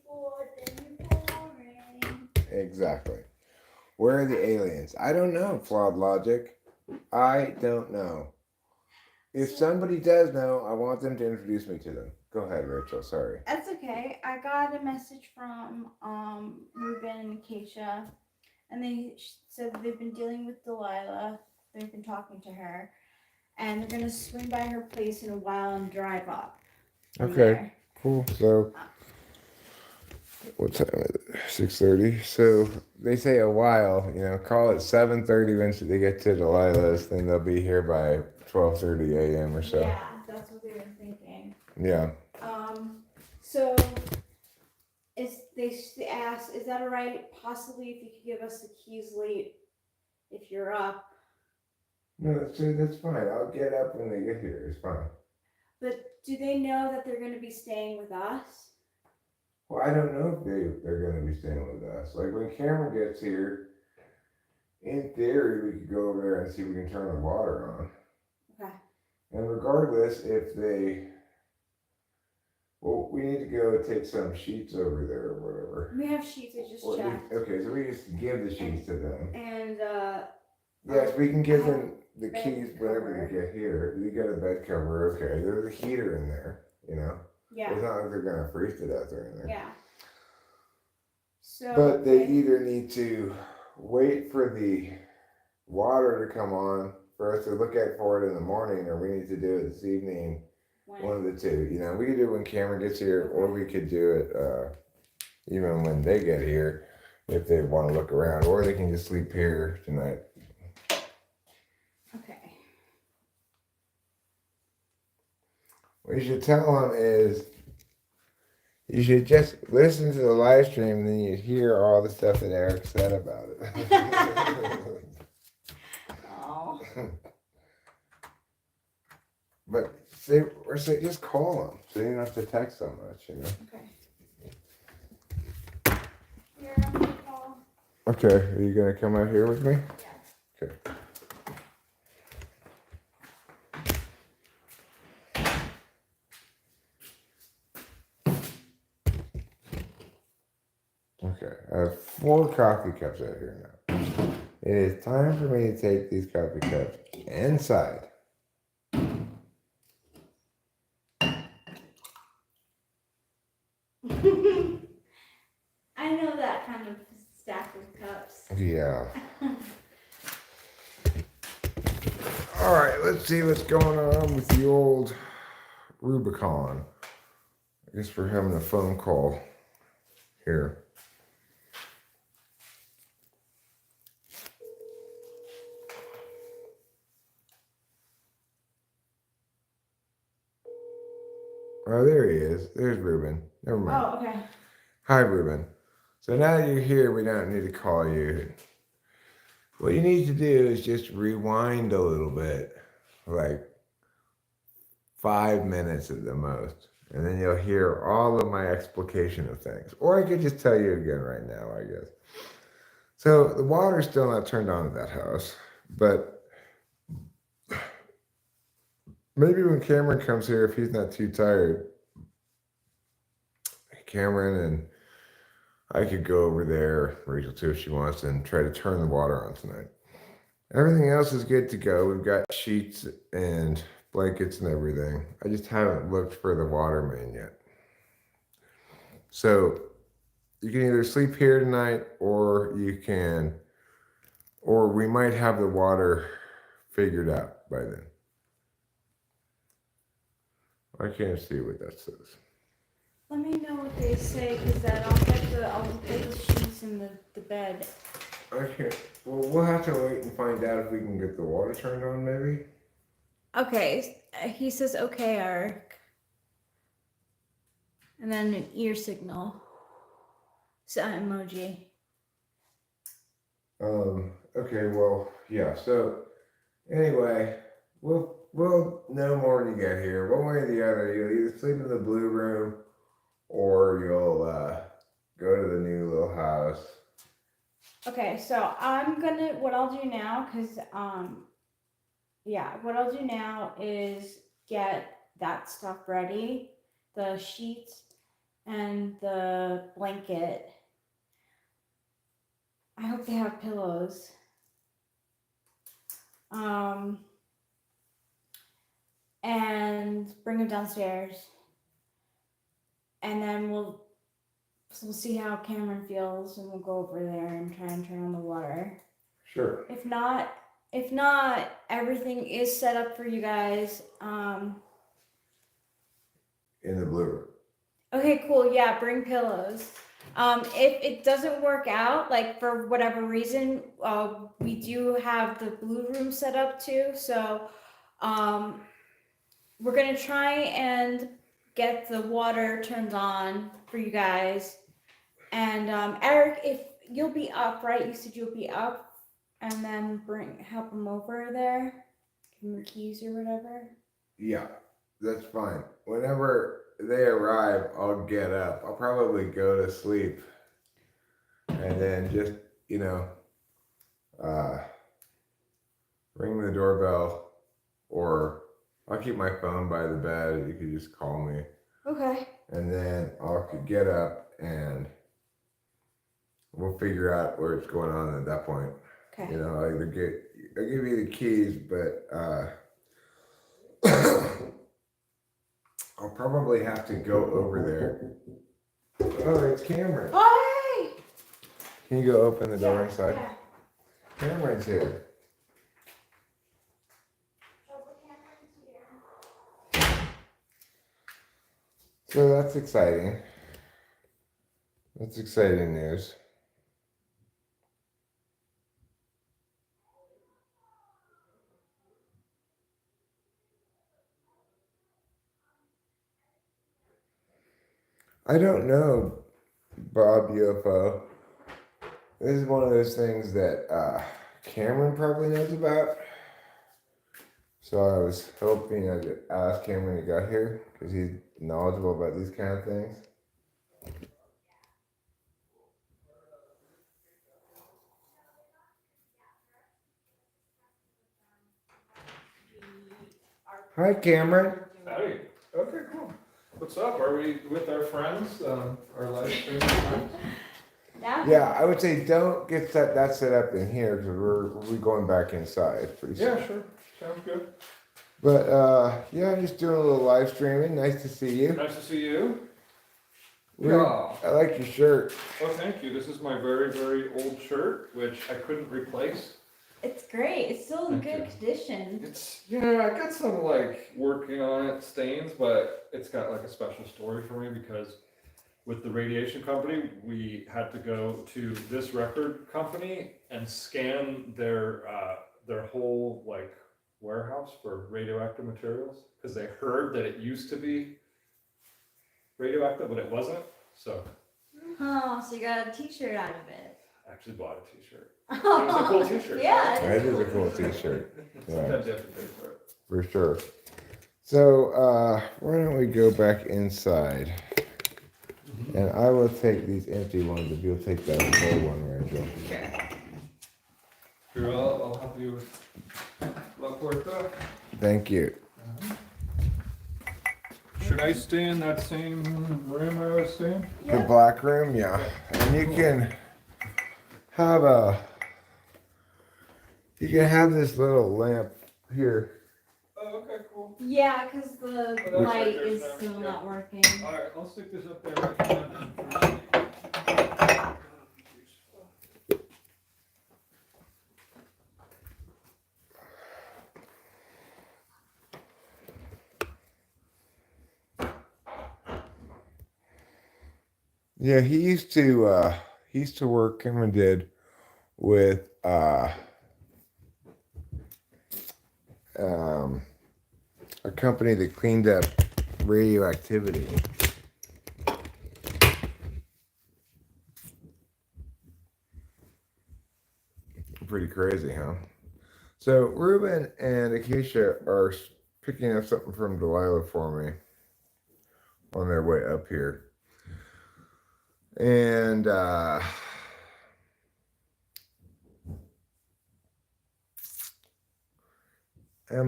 bored, then you're boring. Exactly. Where are the aliens? I don't know, flawed logic. I don't know. If somebody does know, I want them to introduce me to them. Go ahead, Rachel. Sorry. That's okay. I got a message from Ruben and Keisha, and they said that they've been dealing with Delilah. They've been talking to her, and they're gonna swing by her place in a while and drive up. From Okay. there. Cool. So, what time is it? 6:30. So they say a while. You know, call it 7:30 when they get to Delilah's. Then they'll be here by 12:30 a.m. or so. Yeah, that's what they were thinking. Yeah. So they asked, is that all right? Possibly if you could give us the keys late, if you're up. No, that's fine. I'll get up when they get here. It's fine. But do they know that they're going to be staying with us? Well, I don't know if they're going to be staying with us. Like when Cameron gets here, in theory, we could go over there and see if we can turn the water on. Okay. And regardless, if they, well, we need to go take some sheets over there or whatever. We have sheets. I just checked. Okay, so we just give the sheets to them. And yes, we can give them the keys whenever they get here. You got a bed cover, okay. There's a heater in there, you know. yeah. It's not like they're gonna freeze to death or anything. Yeah. So. But they either need to wait for the water to come on for us to look at for it in the morning, or we need to do it this evening. One of the two. You know, we could do it when Cameron gets here, or we could do it even when they get here, if they want to look around, or they can just sleep here tonight. Okay. What you should tell them is you should just listen to the live stream, and then you hear all the stuff that Eric said about it. Oh. But say just call them, so you don't have to text so much, you know. Okay. Here, I'm gonna call. Okay, are you gonna come out here with me? Yeah. Okay. Okay, I have 4 coffee cups out here now. It is time for me to take these coffee cups inside. I know that kind of stack of cups. Yeah. All right, let's see what's going on with the old Rubicon. I guess we're having a phone call here. Oh, there he is. There's Ruben. Never mind. Oh, okay. Hi, Ruben. So now that you're here, we don't need to call you. What you need to do is just rewind a little bit, like 5 minutes at the most, and then you'll hear all of my explication of things. Or I could just tell you again right now, I guess. So the water's still not turned on at that house, but maybe when Cameron comes here, if he's not too tired, Cameron and I could go over there, Rachel too, if she wants, and try to turn the water on tonight. Everything else is good to go. We've got sheets and blankets and everything. I just haven't looked for the water main yet. So you can either sleep here tonight, or we might have the water figured out by then. I can't see what that says. Let me know what they say, because then I'll get the sheets in the bed. Okay. Well, we'll have to wait and find out if we can get the water turned on, maybe. Okay, he says okay, Eric. And then an ear signal. So emoji. Okay. Well, yeah. So anyway, we'll know more when you get here. One way or the other, you'll either sleep in the blue room or you'll go to the new little house. Okay, so what I'll do now, what I'll do now is get that stuff ready, the sheets and the blanket. I hope they have pillows. And bring them downstairs. And then we'll see how Cameron feels, and we'll go over there and try and turn on the water. Sure. If not, everything is set up for you guys. In the blue room. Okay, cool. Yeah, bring pillows. If it doesn't work out, like for whatever reason, we do have the blue room set up too. So, we're gonna try and get the water turned on for you guys. And Eric, if you'll be up, right? You said you'll be up, and then help him over there, give him the keys or whatever. Yeah, that's fine. Whenever they arrive, I'll get up. I'll probably go to sleep, and then just ring the doorbell, or I'll keep my phone by the bed. You could just call me. Okay. And then I'll get up and we'll figure out what's going on at that point. Okay. I'll give you the keys, but I'll probably have to go over there. Oh, it's Cameron. Oh, hey! Can you go open the door inside? Yeah. Cameron's here. So that's exciting. That's exciting news. I don't know, Bob UFO. This is one of those things that Cameron probably knows about. So I was hoping I could ask him when he got here, because he's knowledgeable about these kind of things. Hi, Cameron. Howdy. Okay, cool. What's up? Are we with our friends, our live streaming friends? Yeah, I would say don't get that set up in here, because we're going back inside pretty soon. Yeah, sure. Sounds good. But yeah, I'm just doing a little live streaming. Nice to see you. Nice to see you. I like your shirt. Oh, thank you. This is my very, very old shirt, which I couldn't replace. It's great. It's still in Thank good condition. I got some working on it stains, but it's got a special story for me because with the radiation company, we had to go to this record company and scan their whole warehouse for radioactive materials because they heard that it used to be radioactive, but it wasn't. So Oh, so you got a t-shirt out of it. I actually bought a t-shirt. It was a cool t-shirt. Yeah. That is a cool t-shirt. Sometimes you have to pay for it. For sure. So why don't we go back inside? And I will take these empty ones if you'll take that full one, Rachel. Sure, I'll help you with La Puerta. Thank you. Should I stay in that same room I was staying? The black room, yeah. And you can have this little lamp here. Oh, okay, cool. Yeah, because the Oh, that's light right, is there's still no- not working. Alright, I'll stick this up there. Yeah, he used to work, Cameron did, with um, a company that cleaned up radioactivity. Pretty crazy, huh? So Ruben and Acacia are picking up something from Delilah for me on their way up here. And am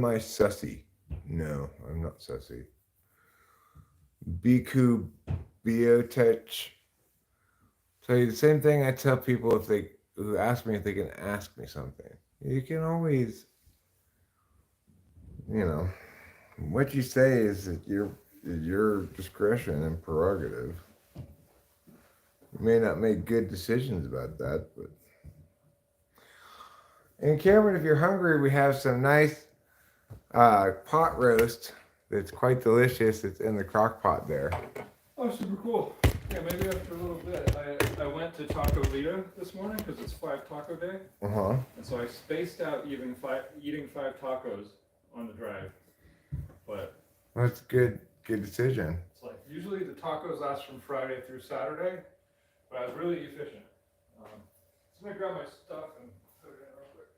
I sussy? No, I'm not sussy. Biku Biotech. Tell you the same thing I tell people if they who ask me if they can ask me something. You can always, you know, what you say is at your discretion and prerogative. You may not make good decisions about that, but. And Cameron, if you're hungry, we have some nice pot roast that's quite delicious. It's in the crock pot there. Oh, super cool. Yeah, maybe after a little bit. I went to Taco Lita this morning because it's 5 taco day. Uh-huh. And so I spaced out eating 5 tacos on the drive. But That's a good decision. it's like usually the tacos last from Friday through Saturday, but I was really efficient. So I'm gonna grab my stuff and put it in real quick.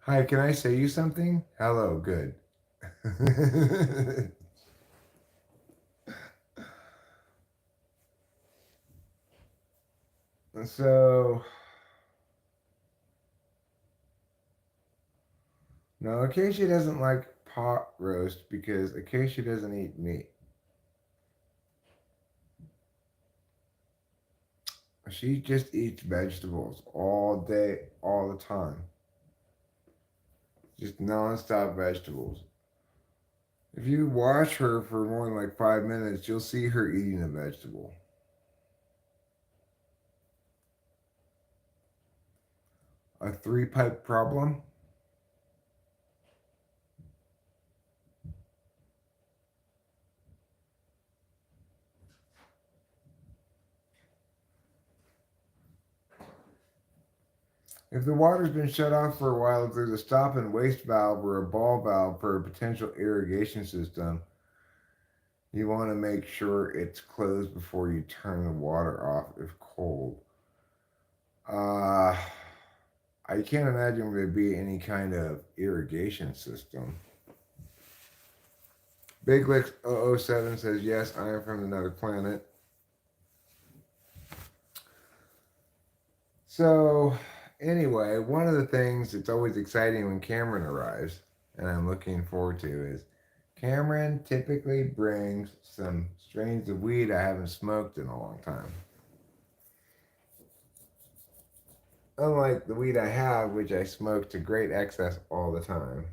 Hi, can I say you something? Hello, good. So, no, Acacia doesn't like pot roast because Acacia doesn't eat meat. She just eats vegetables all day, all the time. Just non-stop vegetables. If you watch her for more than like 5 minutes, you'll see her eating a vegetable. A 3-pipe problem? If the water's been shut off for a while, if there's a stop and waste valve or a ball valve for a potential irrigation system, you want to make sure it's closed before you turn the water off if cold. I can't imagine there'd be any kind of irrigation system. Big Licks 007 says, yes, I am from another planet. So, anyway, one of the things that's always exciting when Cameron arrives, and I'm looking forward to, is Cameron typically brings some strains of weed I haven't smoked in a long time. Unlike the weed I have, which I smoke to great excess all the time.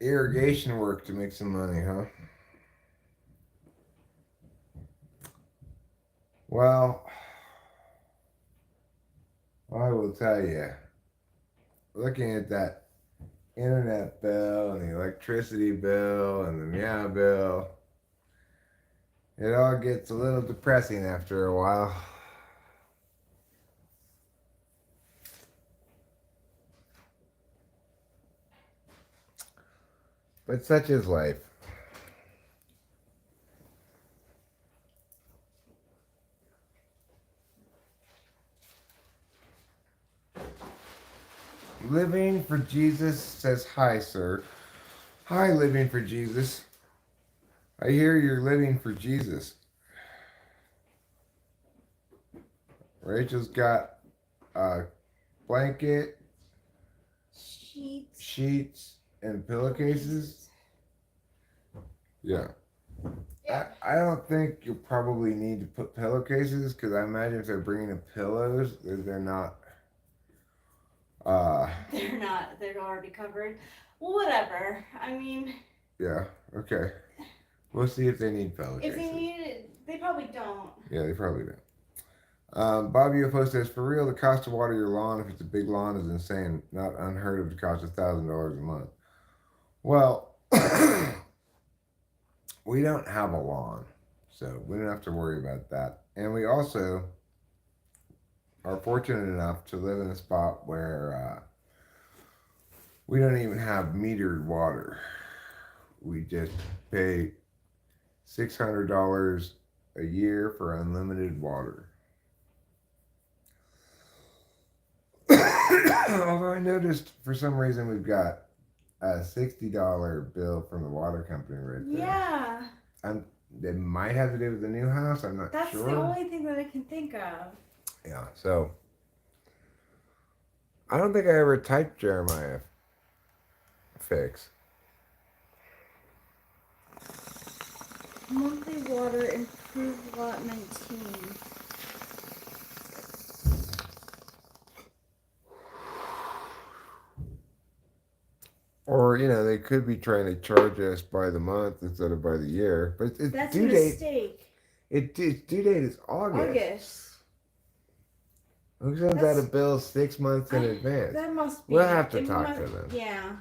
Irrigation work to make some money, huh? Well, I will tell you, looking at that internet bill and the electricity bill and the meow bill, it all gets a little depressing after a while. But such is life. Living for Jesus says hi, sir. Hi, Living for Jesus. I hear you're living for Jesus. Rachel's got a blanket, sheets, and pillowcases. Yeah. I don't think you'll probably need to put pillowcases because I imagine if they're bringing in pillows, they're not They're already covered. Well, whatever. I mean, Yeah. Okay. We'll see if they need if pillowcases. they need it, they probably don't. Yeah, they probably do. Bob UFO says, for real, the cost to water your lawn, if it's a big lawn, is insane. Not unheard of to cost $1,000 a month. Well, we don't have a lawn, so we don't have to worry about that. And we also are fortunate enough to live in a spot where we don't even have metered water. We just pay $600 a year for unlimited water. Although I noticed for some reason we've got a $60 bill from the water company right there. Yeah. It might have to do with the new house. I'm not That's sure. the only thing that I can think of. Yeah, so I don't think I ever typed Jeremiah fix. Monthly water improved lot 19. Or, they could be trying to charge us by the month instead of by the year. But its That's due a date. mistake. Its due date is August. Who sends out a bill 6 months in advance? That must be. We'll have to talk to them. Yeah.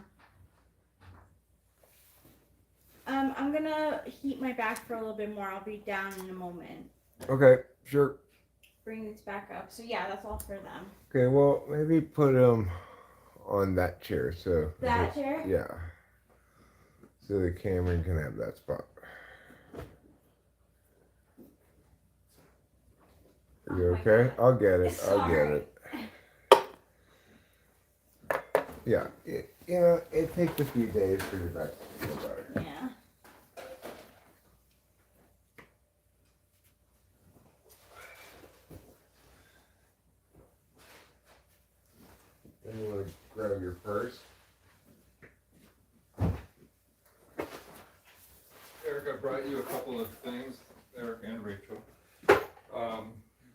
I'm gonna heat my back for a little bit more. I'll be down in a moment. Okay, sure. Bring this back up. So yeah, that's all for them. Okay, well, maybe put them on that chair. So That chair? Yeah. So the Cameron can have that spot. Are you okay? I'll get it. I'll get it. Yeah. It takes a few days for your back to feel better. Yeah. Then you want to grab your purse. Eric, I brought you a couple of things, Eric and Rachel.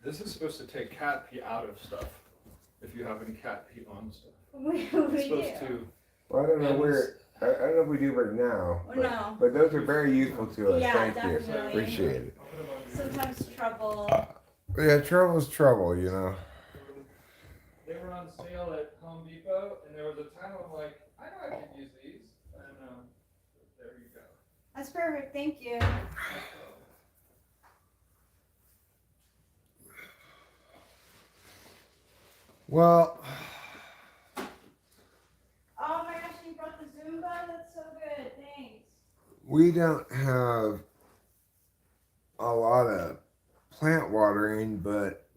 This is supposed to take cat pee out of stuff. If you have any cat pee on stuff. We It's supposed to. Well, I don't know where. I don't know if we do right now. But, No. But those are very useful to us. Yeah, Thank definitely. you. Appreciate it. Sometimes trouble. Yeah, trouble's trouble, They were on sale at Home Depot, and there was a time I'm like, I know I could use these. And there you go. That's perfect. Thank you. Well, Oh my gosh, you brought the Zumba? That's so good. Thanks. we don't have a lot of plant watering, but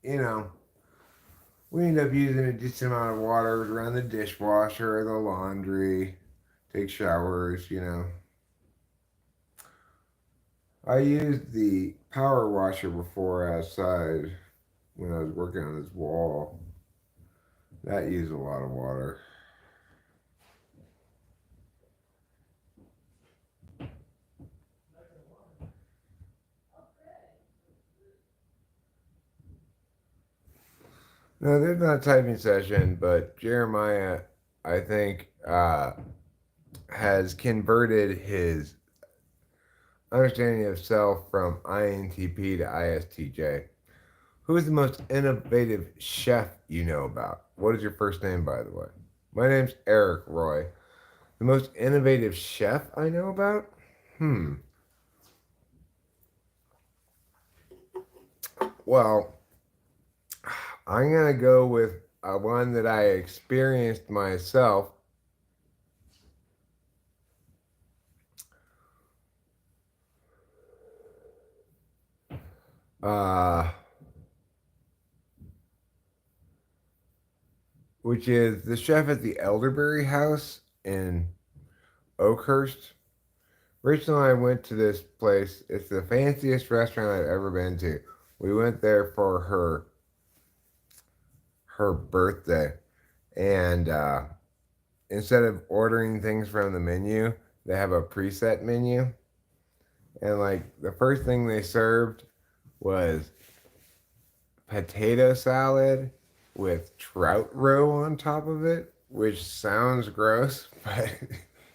we end up using a decent amount of water to run the dishwasher or the laundry, take showers, I used the power washer before outside when I was working on this wall. That used a lot of water. No, there's not a typing session, but Jeremiah, I think, has converted his understanding of self from INTP to ISTJ. Who is the most innovative chef you know about? What is your first name, by the way? My name's Eric Roy. The most innovative chef I know about? Well, I'm going to go with one that I experienced myself. Which is the chef at the Elderberry House in Oakhurst. Rachel and I went to this place. It's the fanciest restaurant I've ever been to. We went there for her birthday, and instead of ordering things from the menu, they have a preset menu. And the first thing they served was potato salad with trout roe on top of it, which sounds gross, but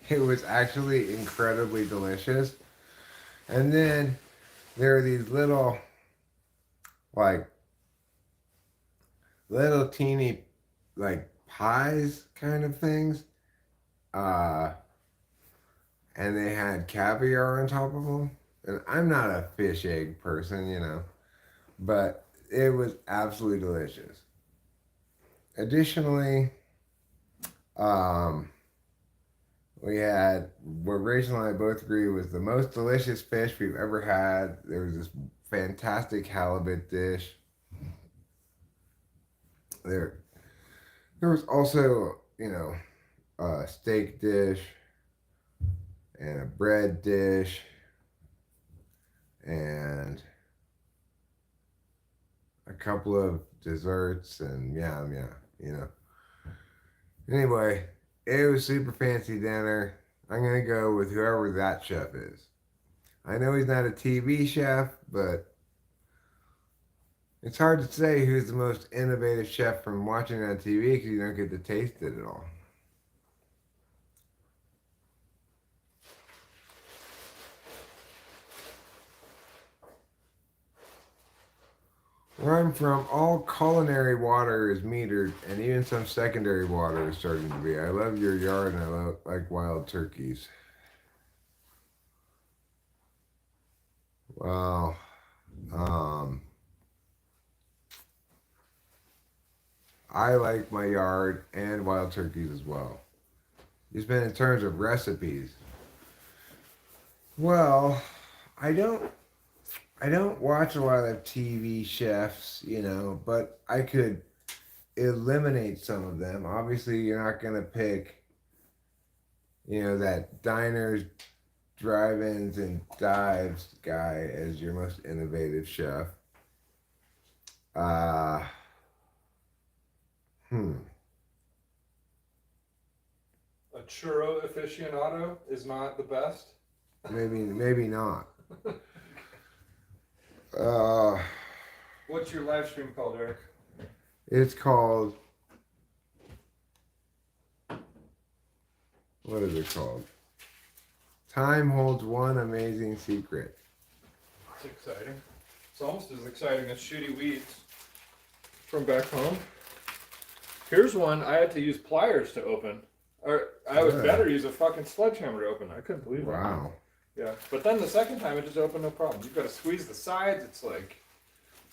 it was actually incredibly delicious. And then there are these little, like, little teeny, like, pies kind of things. Uh, and they had caviar on top of them. And I'm not a fish egg person, you know, but it was absolutely delicious. Additionally, um, we had what Rachel and I both agree was the most delicious fish we've ever had. There was this fantastic halibut dish. There, there was also, you know, a steak dish and a bread dish and a couple of desserts and yeah, you know. Anyway, it was super fancy dinner. I'm gonna go with whoever that chef is. I know he's not a TV chef, but it's hard to say who's the most innovative chef from watching it on TV because you don't get to taste it at all. Where I'm from, all culinary water is metered, and even some secondary water is starting to be. I love your yard, and I like wild turkeys. Well, um, I like my yard and wild turkeys as well. Just been in terms of recipes. Well, I don't I don't watch a lot of TV chefs, you know, but I could eliminate some of them. Obviously, you're not gonna pick, you know, that diners, drive-ins, and dives guy as your most innovative chef. Uh, hmm. A churro aficionado is not the best. Maybe not. Uh, What's your live stream called, Eric? it's called. What is it called? Time holds one amazing secret. It's exciting. It's almost as exciting as shitty weeds from back home. Here's one I had to use pliers to open. Or I would better use a fucking sledgehammer to open. I couldn't believe it. Wow. Yeah, but then the second time it just opened no problem. You've got to squeeze the sides. It's like,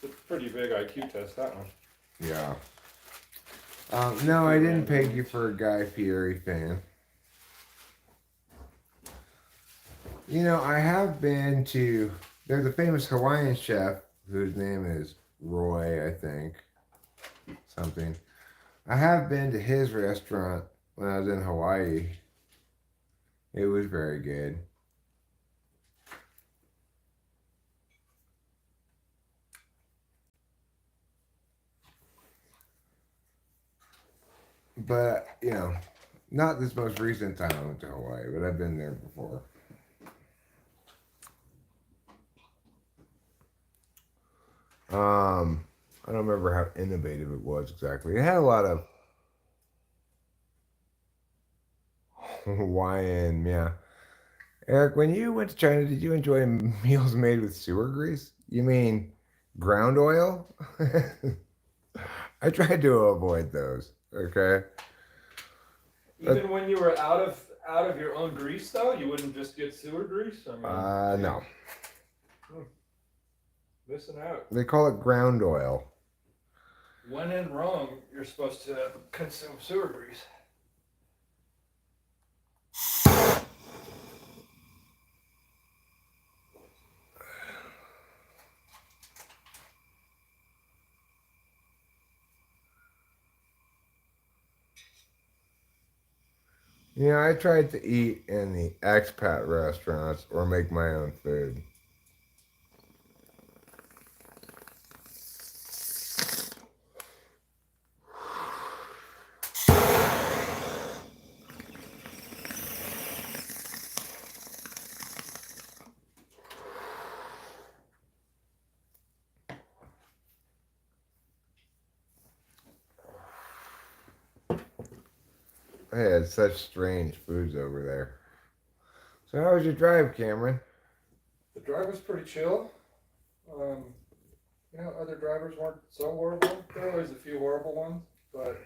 it's a pretty big IQ test, that one. Yeah. No, I didn't peg you for a Guy Fieri fan. You know, I have been to. There's a famous Hawaiian chef whose name is Roy, I think. Something. I have been to his restaurant when I was in Hawaii. It was very good. But, you know, not this most recent time I went to Hawaii, but I've been there before. I don't remember how innovative it was exactly. It had a lot of Hawaiian, yeah. Eric, when you went to China, did you enjoy meals made with sewer grease? You mean ground oil? I tried to avoid those. Okay. Even when you were out of your own grease, though, you wouldn't just get sewer grease. I mean, No. Missing out. They call it ground oil. When in Rome, you're supposed to consume sewer grease. You know, I tried to eat in the expat restaurants or make my own food. I had such strange foods over there. So how was your drive, Cameron? The drive was pretty chill. Other drivers weren't so horrible. There were always a few horrible ones, but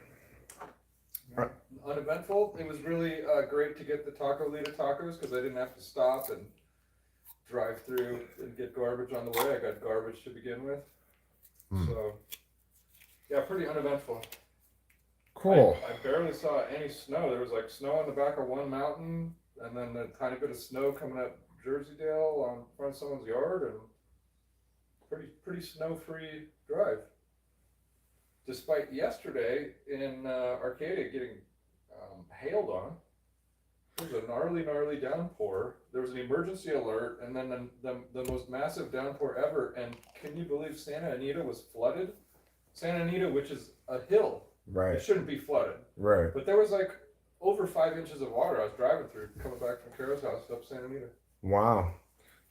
uneventful. It was really great to get the Taco Lita tacos because I didn't have to stop and drive through and get garbage on the way. I got garbage to begin with. So, yeah, pretty uneventful. Cool. I barely saw any snow. There was like snow on the back of one mountain, and then a tiny bit of snow coming up Jerseydale on front of someone's yard, and pretty snow-free drive. Despite yesterday in Arcadia getting hailed on. There was a gnarly downpour. There was an emergency alert, and then the most massive downpour ever. And can you believe Santa Anita was flooded? Santa Anita, which is a hill, Right. it shouldn't be flooded. Right. But there was like over 5 inches of water. I was driving through, coming back from Caro's house up Santa Anita. Wow.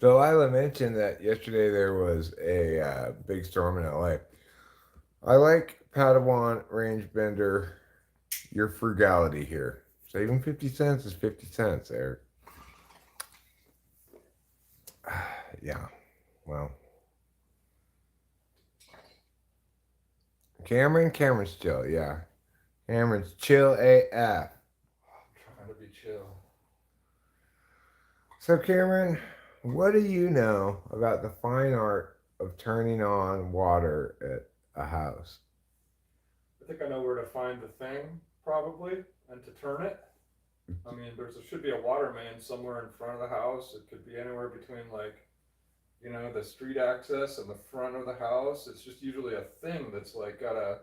Delilah mentioned that yesterday there was a big storm in LA. I like Padawan Range Bender, your frugality here. Saving 50 cents is 50 cents, Eric. Yeah. Well. Cameron's chill, yeah. Cameron's chill AF. Trying to be chill. So, Cameron, what do you know about the fine art of turning on water at a house? I think I know where to find the thing, probably, and to turn it. I mean, there should be a water main somewhere in front of the house. It could be anywhere between, like, the street access and the front of the house. It's just usually a thing that's, like, got a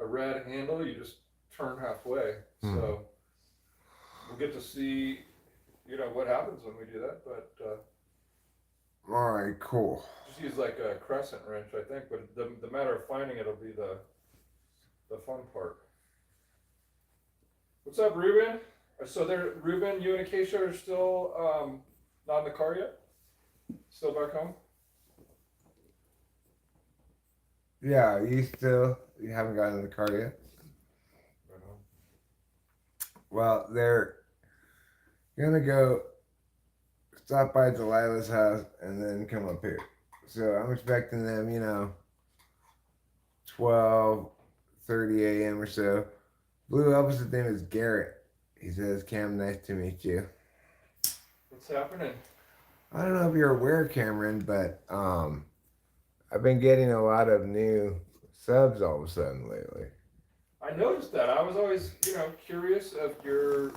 red handle. You just turn halfway. So we'll get to see, what happens when we do that. But All right, cool. just use, like, a crescent wrench, I think. But the matter of finding it will be the fun part. What's up, Ruben? So Ruben, you and Acacia are still not in the car yet? Still back home? Yeah, you haven't gotten in the car yet? Right on. Well, they're gonna go stop by Delilah's house and then come up here. So I'm expecting them, 12:30 a.m. or so. Blue Elvis's name is Garrett. He says, Cam, nice to meet you. What's happening? I don't know if you're aware, Cameron, but I've been getting a lot of new subs all of a sudden lately. I noticed that. I was always, curious of your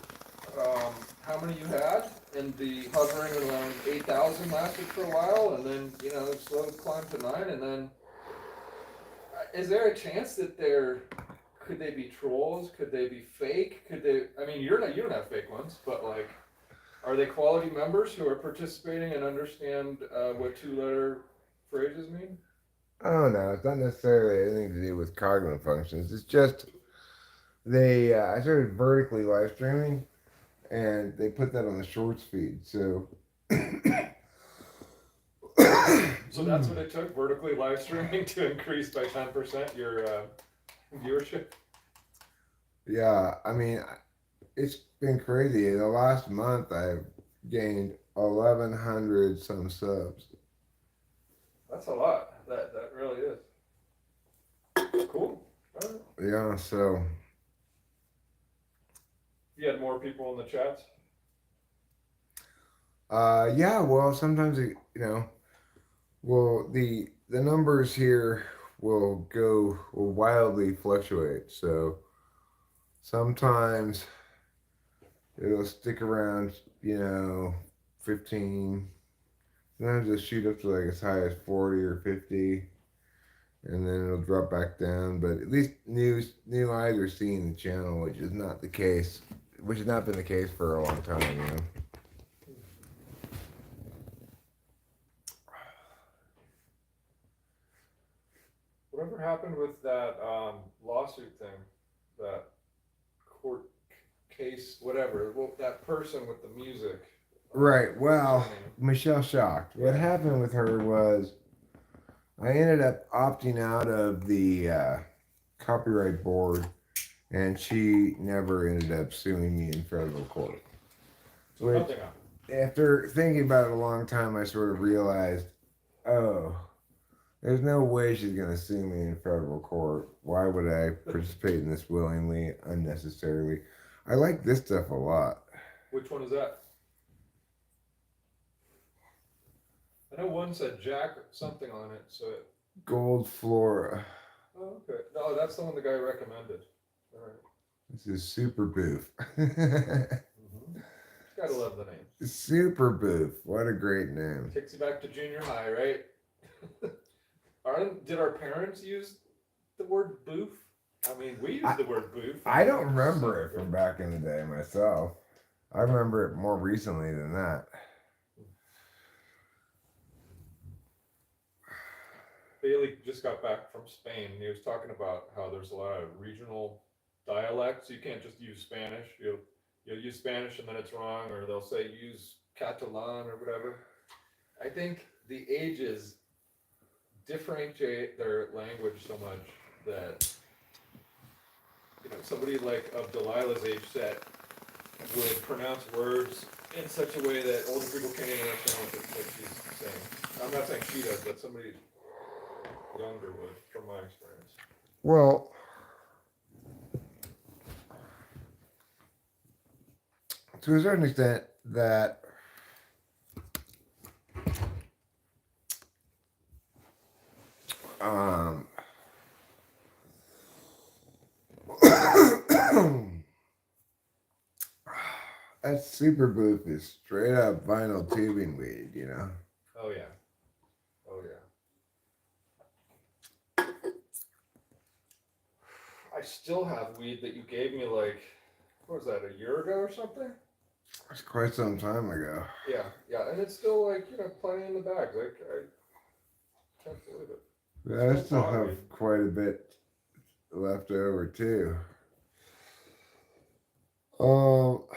how many you had, and the hovering around 8,000 lasted for a while, and then it slowly climbed to 9, and then is there a chance that could they be trolls? Could they be fake? Could they? I mean, you don't have fake ones, but like, are they quality members who are participating and understand what 2-letter phrases mean? Oh no, it's not necessarily anything to do with cognitive functions. It's just I started vertically live streaming, and they put that on the shorts feed. So, so that's what it took, vertically live streaming, to increase by 10% your viewership. Yeah, I mean, it's been crazy. In the last month, I've gained 1,100 some subs. That's a lot. That really is. Cool. All right. Yeah, so You had more people in the chats? yeah, well, sometimes the numbers here will wildly fluctuate. So sometimes it'll stick around, 15. Sometimes it'll shoot up to like as high as 40 or 50, and then it'll drop back down. But at least new eyes are seeing the channel, which has not been the case for a long time, Whatever happened with that lawsuit thing, that court case, whatever, that person with the music? Right. Well, Michelle Shocked. What happened with her was I ended up opting out of the copyright board, and she never ended up suing me in federal court. So Which, nothing happened. after thinking about it a long time, I sort of realized, oh, there's no way she's going to sue me in federal court. Why would I participate in this willingly, unnecessarily? I like this stuff a lot. Which one is that? I know one said Jack something on it, so. Gold Flora. Oh, okay. No, that's the one the guy recommended. All right. This is Super Boof. Mm-hmm. Gotta love the name. Super Boof. What a great name. Takes you back to junior high, right? Did our parents use the word boof? I mean, we use the word boof. I don't remember it from back in the day myself. I remember it more recently than that. Bailey just got back from Spain, and he was talking about how there's a lot of regional dialects. You can't just use Spanish. You'll use Spanish and then it's wrong, or they'll say use Catalan or whatever. I think the ages differentiate their language so much that somebody like of Delilah's age set would pronounce words in such a way that older people can't even understand what she's saying. I'm not saying she does, but somebody younger would, from my experience. Well, to a certain extent, that that Super Boof is straight up vinyl tubing weed, you know? Oh yeah. Oh yeah. I still have weed that you gave me like, what was that, a year ago or something? It's quite some time ago. Yeah, yeah, and it's still like, plenty in the bag. Like, I can't believe it. Yeah, I still have quite a bit left over too. All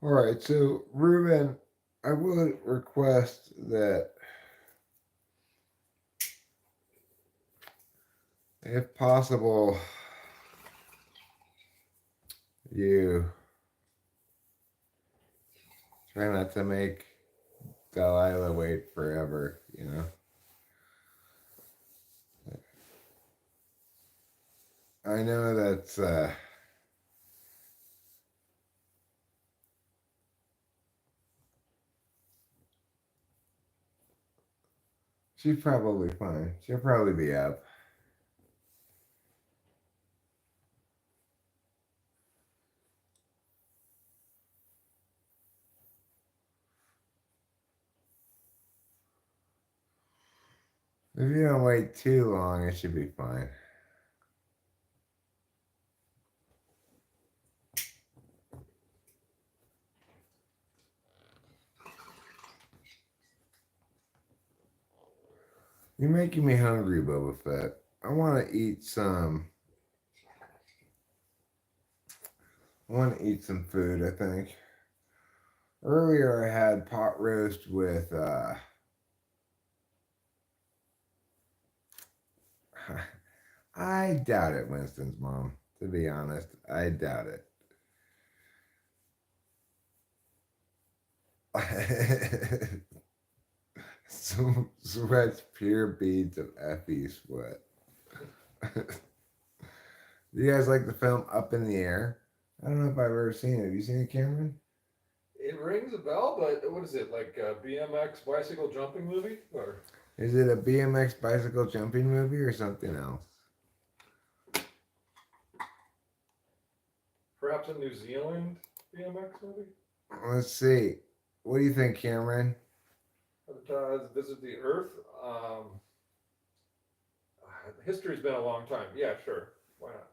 right, so Ruben, I would request that if possible, you try not to make Delilah wait forever, you know? I know that's, she's probably fine. She'll probably be up. If you don't wait too long, it should be fine. You're making me hungry, Boba Fett. I want to eat some. I want to eat some food, I think. Earlier, I had pot roast with. I doubt it, Winston's mom. To be honest, I doubt it. Sweat's pure beads of Effie sweat. Do you guys like the film Up in the Air? I don't know if I've ever seen it. Have you seen it, Cameron? It rings a bell, but what is it, like a BMX bicycle jumping movie? Or Is it a BMX bicycle jumping movie or something else? perhaps a New Zealand BMX movie? Let's see. What do you think, Cameron? Visit the Earth. History's been a long time. Yeah, sure. Why not?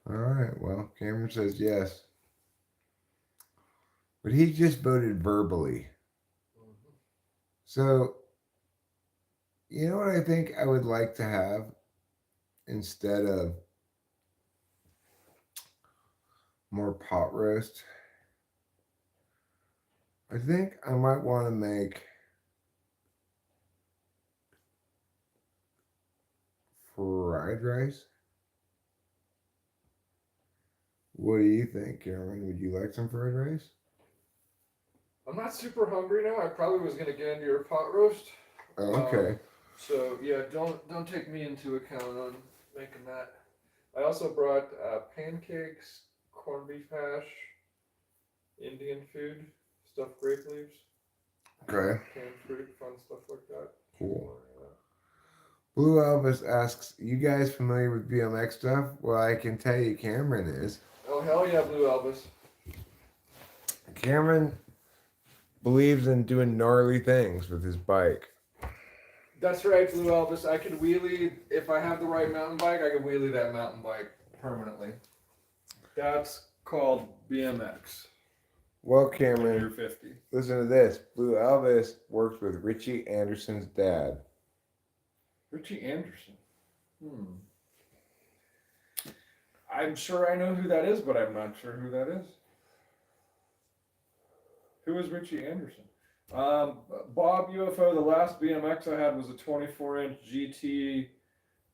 All right. Well, Cameron says yes. But he just voted verbally. Mm-hmm. So, you know what I think I would like to have instead of more pot roast? I think I might want to make fried rice. What do you think, Cameron? Would you like some fried rice? I'm not super hungry now. I probably was gonna get into your pot roast. Oh, okay. So yeah, don't take me into account on making that. I also brought pancakes, corned beef hash, Indian food, stuffed grape leaves, Okay. canned fruit, fun stuff like that. Cool. Blue Elvis asks, you guys familiar with BMX stuff? Well, I can tell you Cameron is. Oh hell yeah, Blue Elvis. Cameron believes in doing gnarly things with his bike. That's right, Blue Elvis. I could wheelie, if I have the right mountain bike, I could wheelie that mountain bike permanently. That's called BMX. Well, When Cameron, you're 50. listen to this. Blue Elvis works with Richie Anderson's dad. Richie Anderson. I'm sure I know who that is, but I'm not sure who that is. Who is Richie Anderson? Bob UFO, the last BMX I had was a 24-inch GT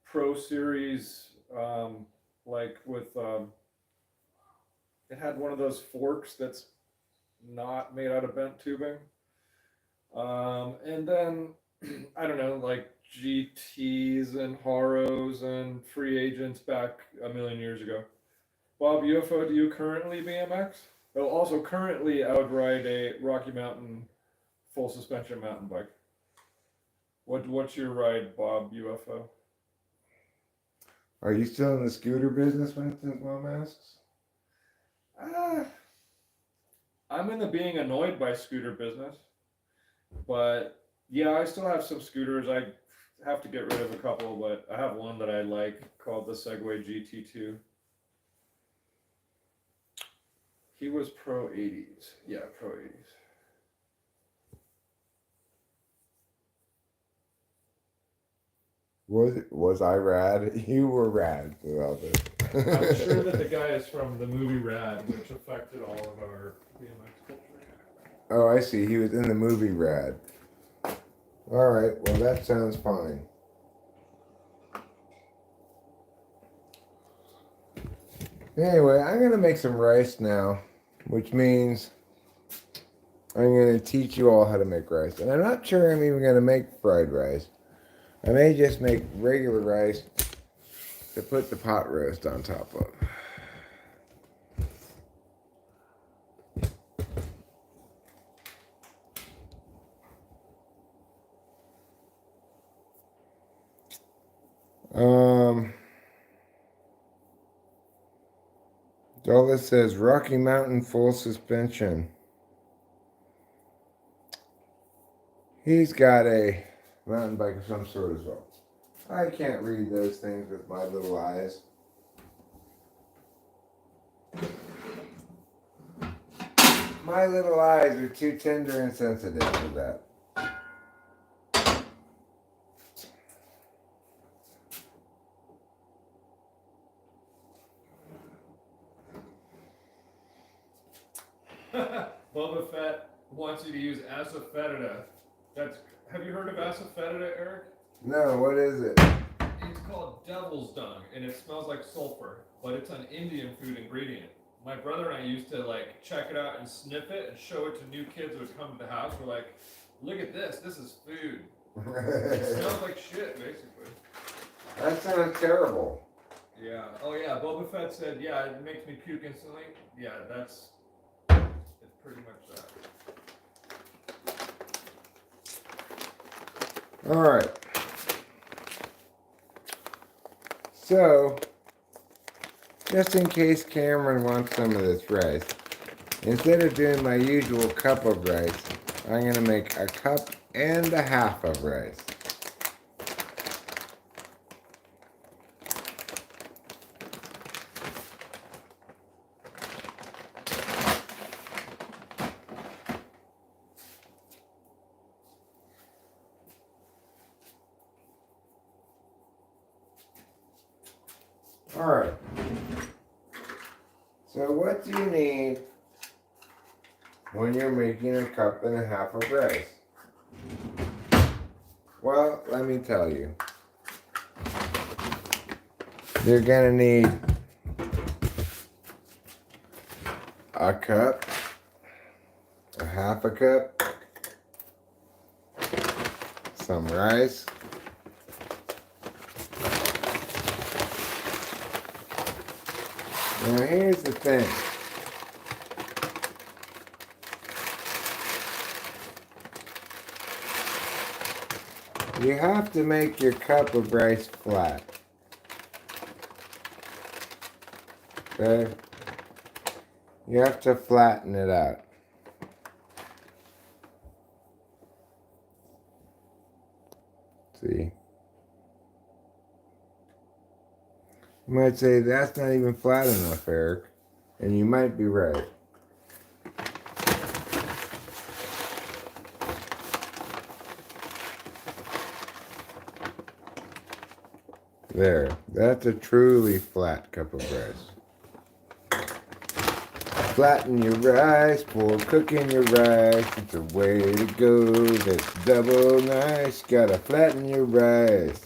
Pro Series, like with, it had one of those forks that's not made out of bent tubing. And then, I don't know, like GTs and Haros and free agents back a million years ago. Bob UFO, do you currently BMX? Oh, also currently I would ride a Rocky Mountain full suspension mountain bike. What's your ride, Bob UFO? Are you still in the scooter business, Winston Blum asks? I'm in the being annoyed by scooter business, but yeah, I still have some scooters. I have to get rid of a couple, but I have one that I like called the Segway GT2. He was Pro 80s. Yeah, Pro 80s. Was I rad? You were rad, Blue Elvis. I'm sure that the guy is from the movie Rad, which affected all of our BMX culture. Oh, I see. He was in the movie Rad. All right. Well, that sounds fine. Anyway, I'm going to make some rice now, which means I'm going to teach you all how to make rice. And I'm not sure I'm even going to make fried rice. I may just make regular rice to put the pot roast on top of. Dola says Rocky Mountain full suspension. He's got a mountain bike of some sort as well. I can't read those things with my little eyes. My little eyes are too tender and sensitive for that. Boba Fett wants you to use asafoetida. Have you heard of asafoetida, Eric? No, what is it? It's called devil's dung, and it smells like sulfur, but it's an Indian food ingredient. My brother and I used to like check it out and sniff it and show it to new kids who would come to the house. We're like, look at this is food. It smells like shit, basically. That sounds terrible. Yeah. Oh yeah, Boba Fett said, yeah, it makes me puke instantly. Yeah, it's pretty much that. All right. So, just in case Cameron wants some of this rice, instead of doing my usual cup of rice, I'm going to make a cup and a half of rice. All right. So what do you need when you're making a cup and a half of rice? Well, let me tell you. You're gonna need a cup, a half a cup, some rice, now here's the thing. You have to make your cup of rice flat. Okay? You have to flatten it out. See? You might say that's not even flat enough, Eric. And you might be right. There. That's a truly flat cup of rice. Flatten your rice for cooking your rice. It's a way to go. That's double nice. Gotta flatten your rice.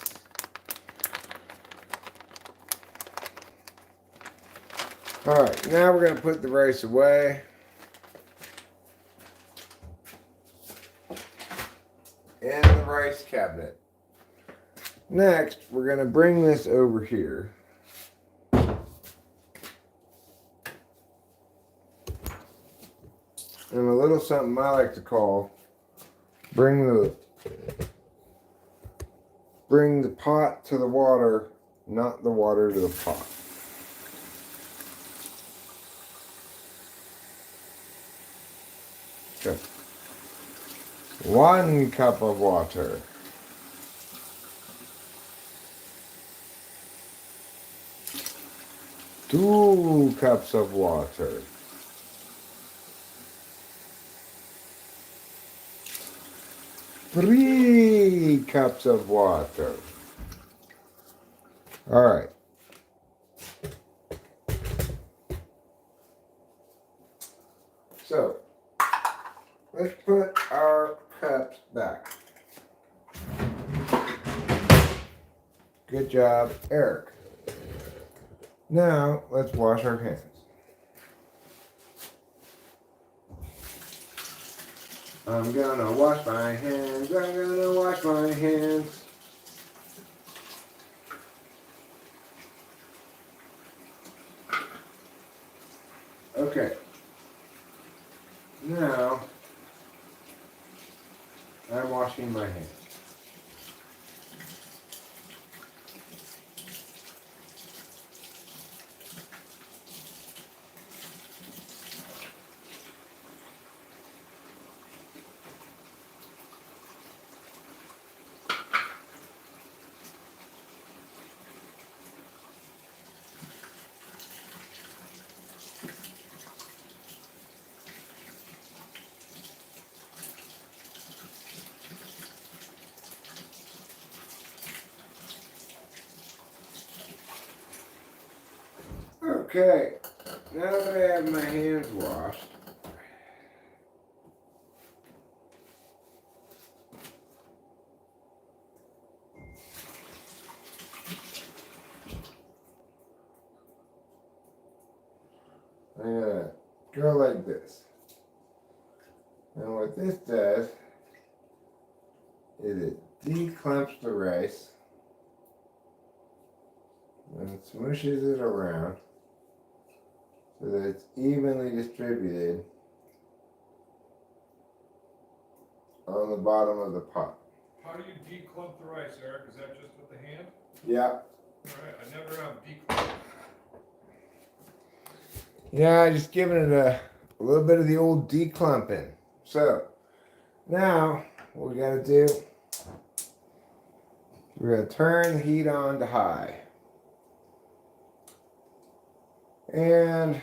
Alright, now we're going to put the rice away. In the rice cabinet. Next, we're going to bring this over here. And a little something I like to call bring the pot to the water, not the water to the pot. Okay. 1 cup of water. Two cups of water. 3 cups of water. All right. So, let's put our cups back. Good job, Eric. Now, let's wash our hands. I'm gonna wash my hands. I'm gonna wash my hands. Okay. Now, I'm washing my hands. Okay, now that I have my hands washed, I'm gonna go like this. And what this does is it declumps the rice and smooshes it around so that it's evenly distributed on the bottom of the pot. How do you declump the rice, Eric? Is that just with the hand? Yeah. Alright, I never have declump. Yeah, just giving it a little bit of the old declumping. So, now, what we gotta do, we're gonna turn the heat on to high. And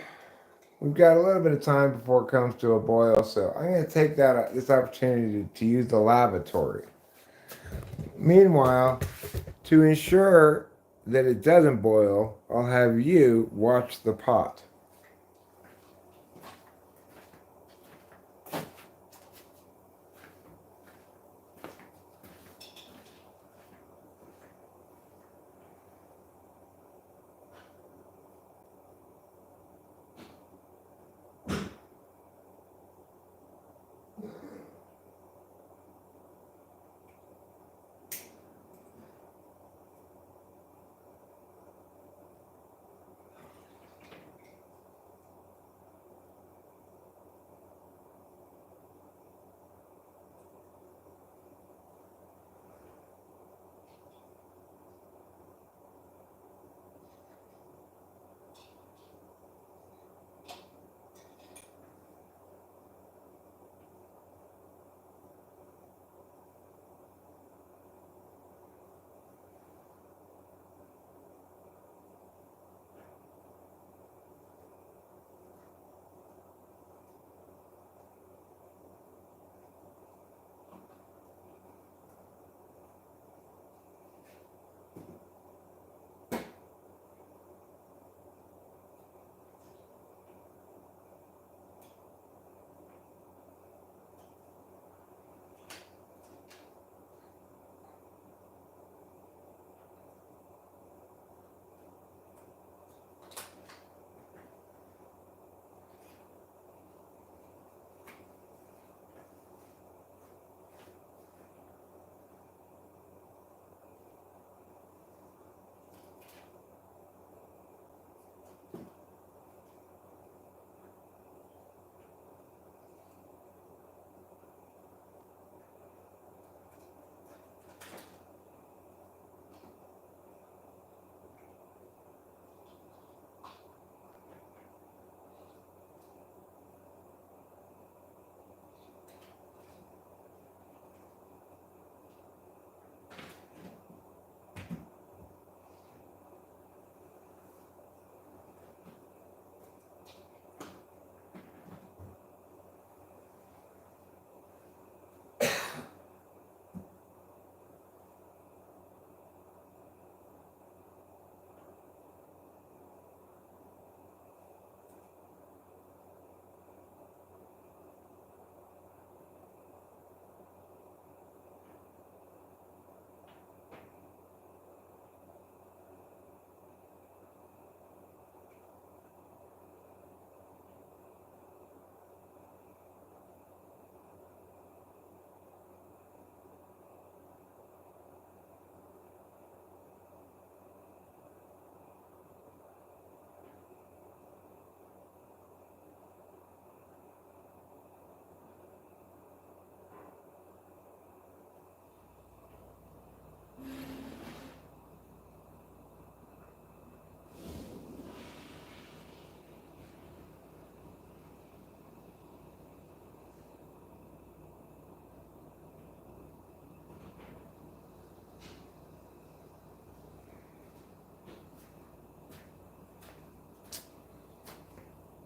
we've got a little bit of time before it comes to a boil, so I'm going to take this opportunity to use the lavatory. Meanwhile, to ensure that it doesn't boil, I'll have you watch the pot.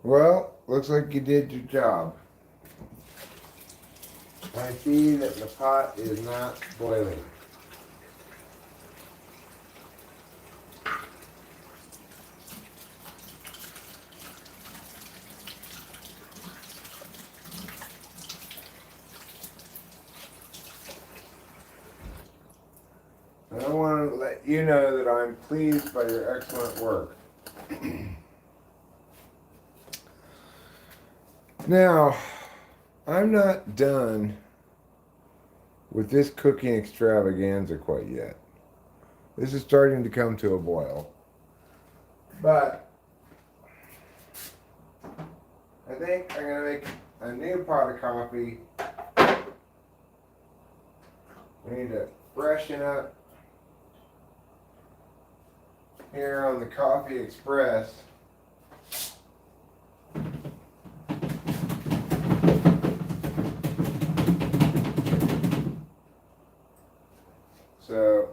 Well, looks like you did your job. I see that the pot is not boiling. And I want to let you know that I'm pleased by your excellent work. Now, I'm not done with this cooking extravaganza quite yet. This is starting to come to a boil. But I think I'm going to make a new pot of coffee. We need to freshen up here on the Coffee Express. So,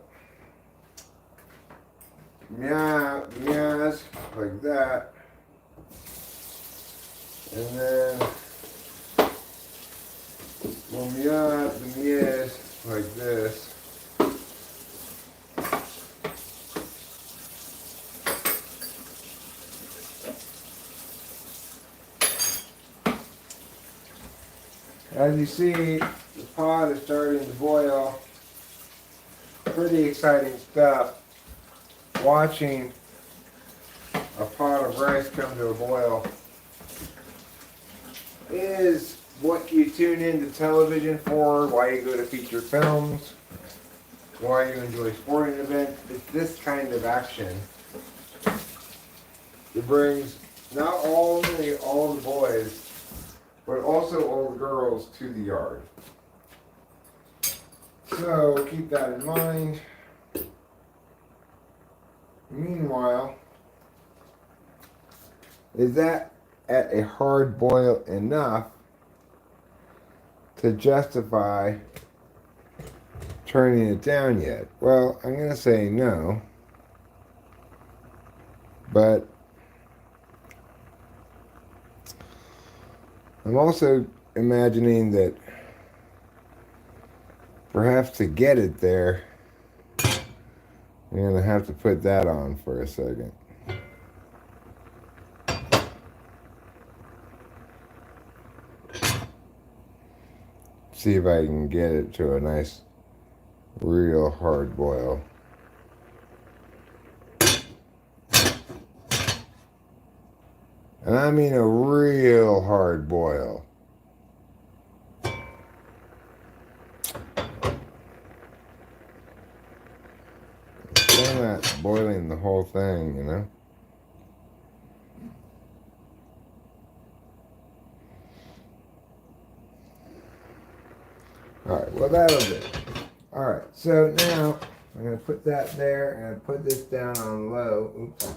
meows like that. And then we'll meow the meows like this. As you see, the pot is starting to boil. Pretty exciting stuff. Watching a pot of rice come to a boil is what you tune into television for, why you go to feature films, why you enjoy sporting events. It's this kind of action that brings not only all the boys, but also all the girls to the yard. So keep that in mind. Meanwhile, is that at a hard boil enough to justify turning it down yet? Well, I'm going to say no. But I'm also imagining that perhaps to get it there, I'm going to have to put that on for a second. See if I can get it to a nice, real hard boil. And I mean a real hard boil. I'm not boiling the whole thing, you know? Alright, well that'll do. Alright, so now I'm going to put that there and put this down on low. Oops.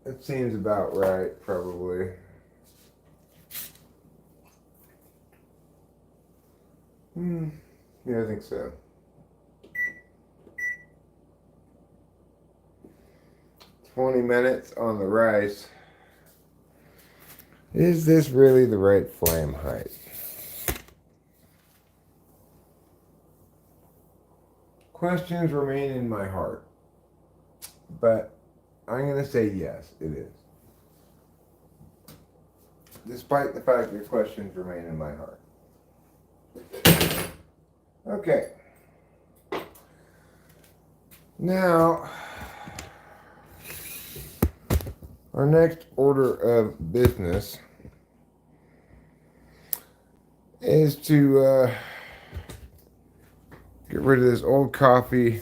That seems about right, probably. Yeah, I think so. "20 minutes on the rice. Is this really the right flame height?" Questions remain in my heart, but I'm going to say yes, it is. Despite the fact that questions remain in my heart. Okay. Now, our next order of business is to get rid of this old coffee,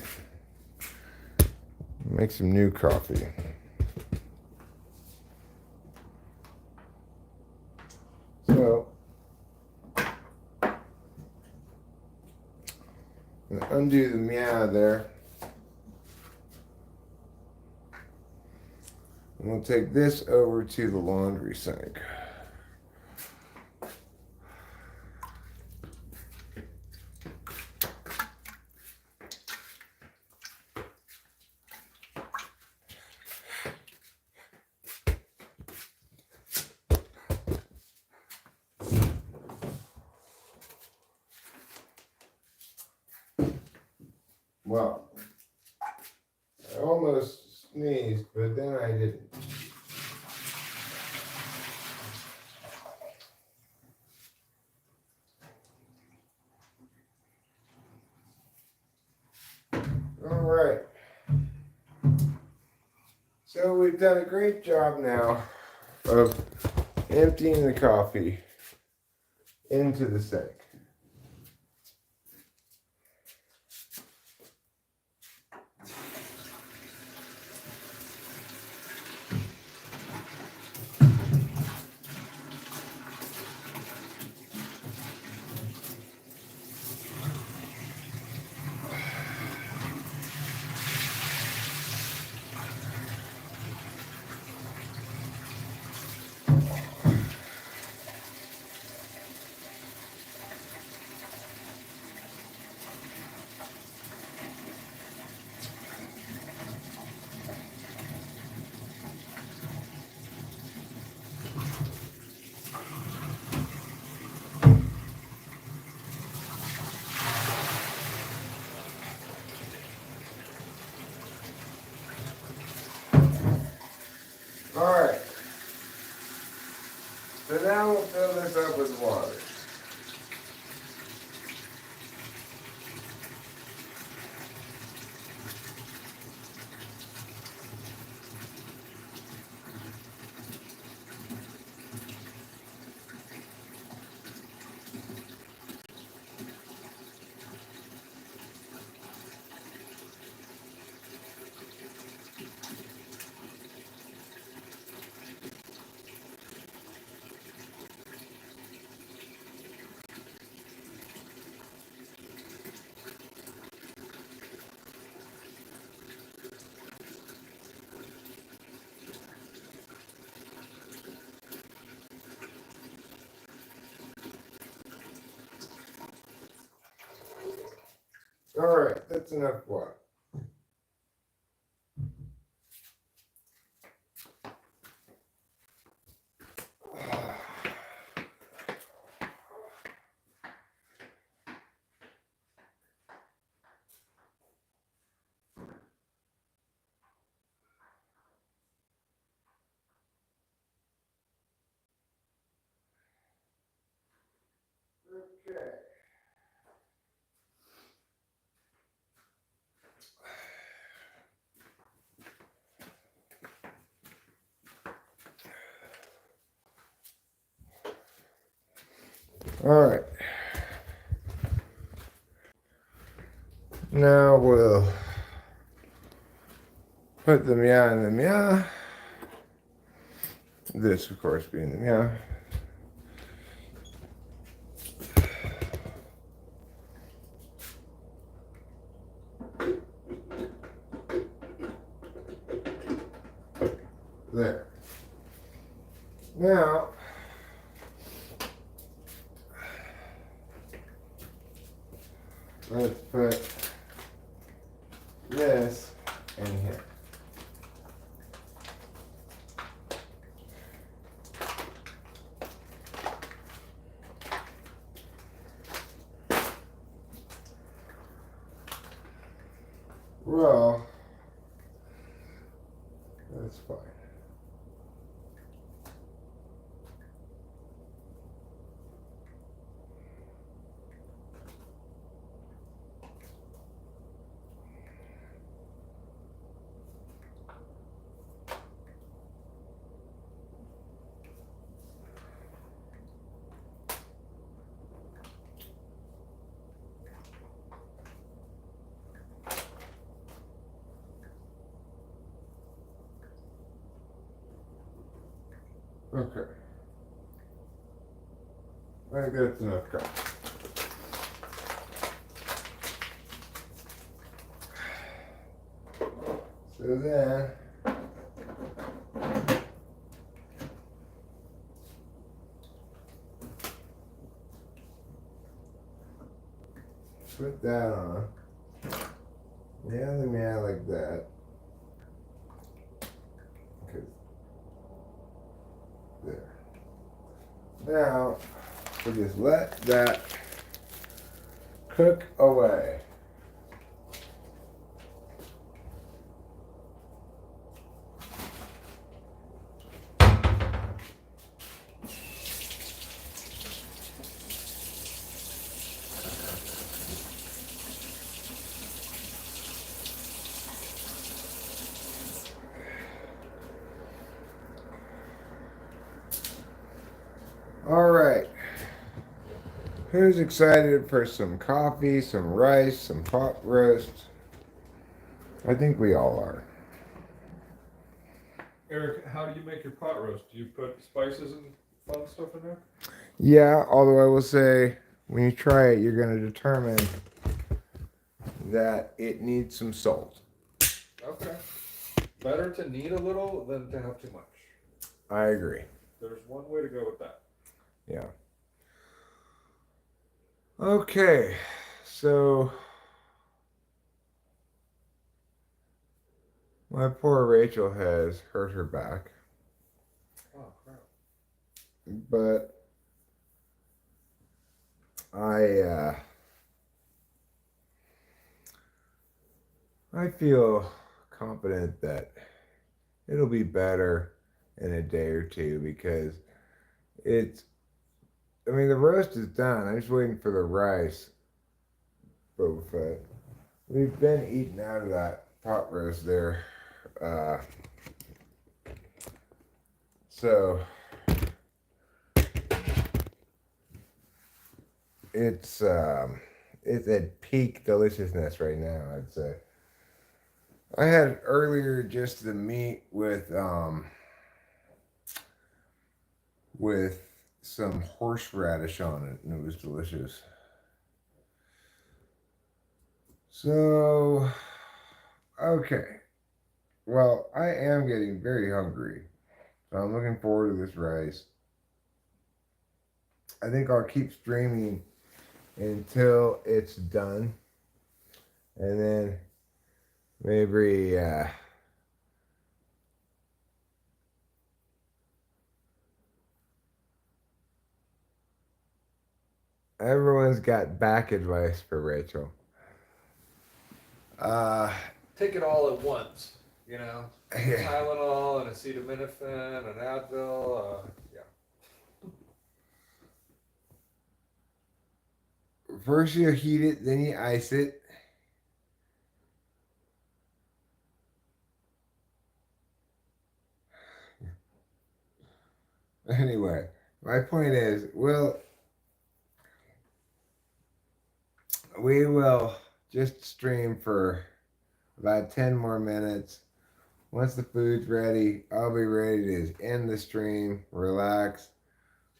make some new coffee. So, I'm going to undo the meow there. And we'll take this over to the laundry sink. Well, I almost sneezed, but then I didn't. All right. So we've done a great job now of emptying the coffee into the sink. All right. So now we'll fill this up with water. All right, that's enough water. Okay. All right. Now we'll put the meow in the meow. This, of course, being the meow. There. Now, let's put this in here. Well, that's fine. Okay. I think that's enough coffee. So then, put that on. Yeah, the meow like that. Okay. There. Now, we just let that cook away. Who's excited for some coffee, some rice, some pot roast? I think we all are. Eric, how do you make your pot roast? Do you put spices and fun stuff in there? Yeah, although I will say, when you try it, you're going to determine that it needs some salt. Okay. Better to need a little than to have too much. I agree. There's one way to go with that. Yeah. Okay, so my poor Rachel has hurt her back, Oh, crap. but I feel confident that it'll be better in a day or two because it's. I mean, the roast is done. I'm just waiting for the rice. But we've been eating out of that pot roast there, uh, so it's at peak deliciousness right now, I'd say. I had earlier just the meat with some horseradish on it, and it was delicious. So, okay. Well, I am getting very hungry, so I'm looking forward to this rice. I think I'll keep streaming until it's done, and then maybe everyone's got back advice for Rachel. Take it all at once, you know? Yeah. Tylenol and acetaminophen and Advil. Yeah. First you heat it, then you ice it. Anyway, my point is, we will just stream for about 10 more minutes. Once the food's ready, I'll be ready to end the stream, relax,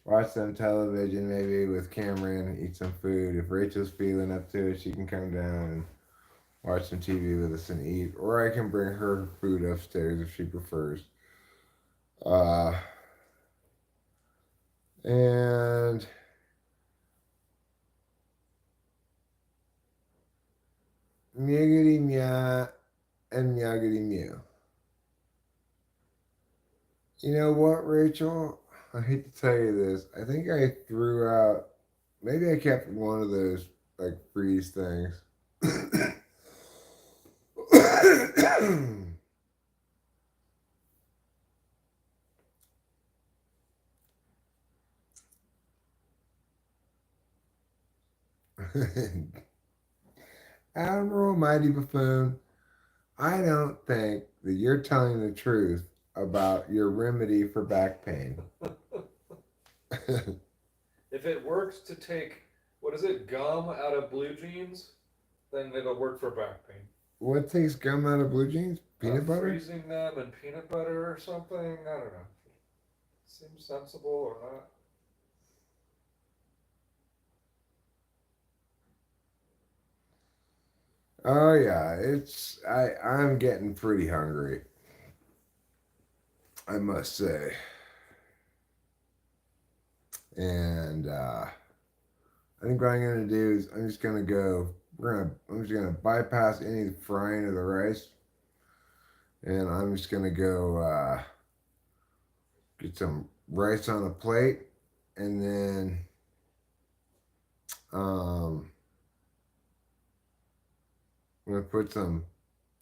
watch some television maybe with Cameron, eat some food. If Rachel's feeling up to it, she can come down and watch some TV with us and eat. Or I can bring her food upstairs if she prefers. And Meowgity meow and meowgity meow. You know what, Rachel? I hate to tell you this. I think I threw out. Maybe I kept one of those like freeze things. Admiral Mighty Buffoon, I don't think that you're telling the truth about your remedy for back pain. If it works to take, what is it, gum out of blue jeans, then it'll work for back pain. What takes gum out of blue jeans? Peanut butter? Freezing them in peanut butter or something? I don't know. Seems sensible or not. Oh yeah, I'm getting pretty hungry, I must say. And I think what I'm gonna do is I'm just gonna bypass any frying of the rice, and I'm just gonna go get some rice on a plate, and then I'm gonna put some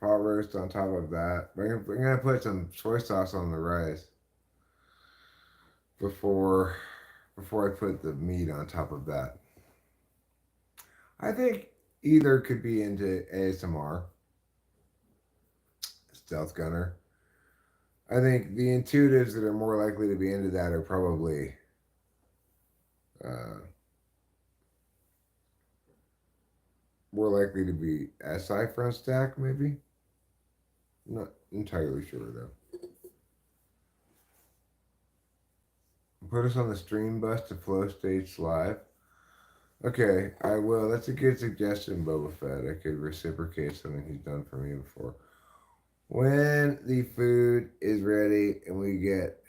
pot roast on top of that. I'm gonna put some soy sauce on the rice before I put the meat on top of that. I think either could be into ASMR, Stealth Gunner. I think the intuitives that are more likely to be into that are probably more likely to be SI front stack, maybe. Not entirely sure though. Put us on the stream bus to Flow States Live. Okay, I will. That's a good suggestion, Boba Fett. I could reciprocate something he's done for me before. When the food is ready and we get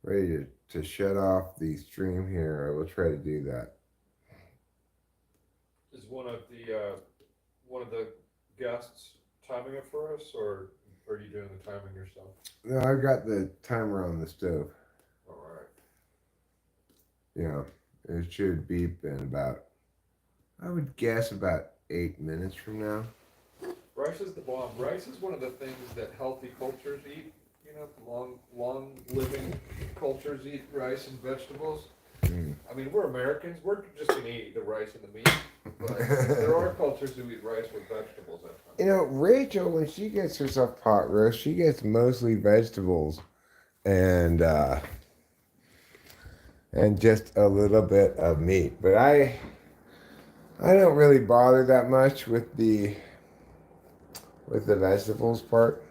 ready to shut off the stream here, I will try to do that. Is one of the guests timing it for us, or are you doing the timing yourself? No, I've got the timer on the stove. All right. Yeah, it should beep in about, I would guess, about 8 minutes from now. Rice is the bomb. Rice is one of the things that healthy cultures eat. You know, long living cultures eat rice and vegetables. Mm. I mean, we're Americans. We're just gonna eat the rice and the meat. But there are cultures who eat rice with vegetables at times. You know, Rachel, when she gets herself pot roast, she gets mostly vegetables and just a little bit of meat. But I don't really bother that much with the vegetables part.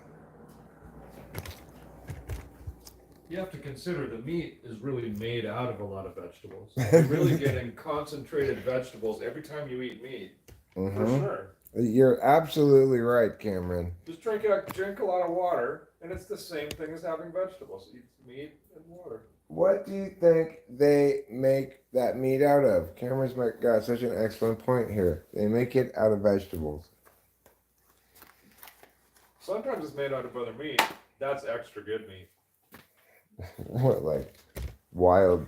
You have to consider the meat is really made out of a lot of vegetables. You're really getting concentrated vegetables every time you eat meat. For sure. You're absolutely right, Cameron. Just drink a lot of water, and it's the same thing as having vegetables. Eat meat and water. What do you think they make that meat out of? Cameron's got such an excellent point here. They make it out of vegetables. Sometimes it's made out of other meat. That's extra good meat. What, like wild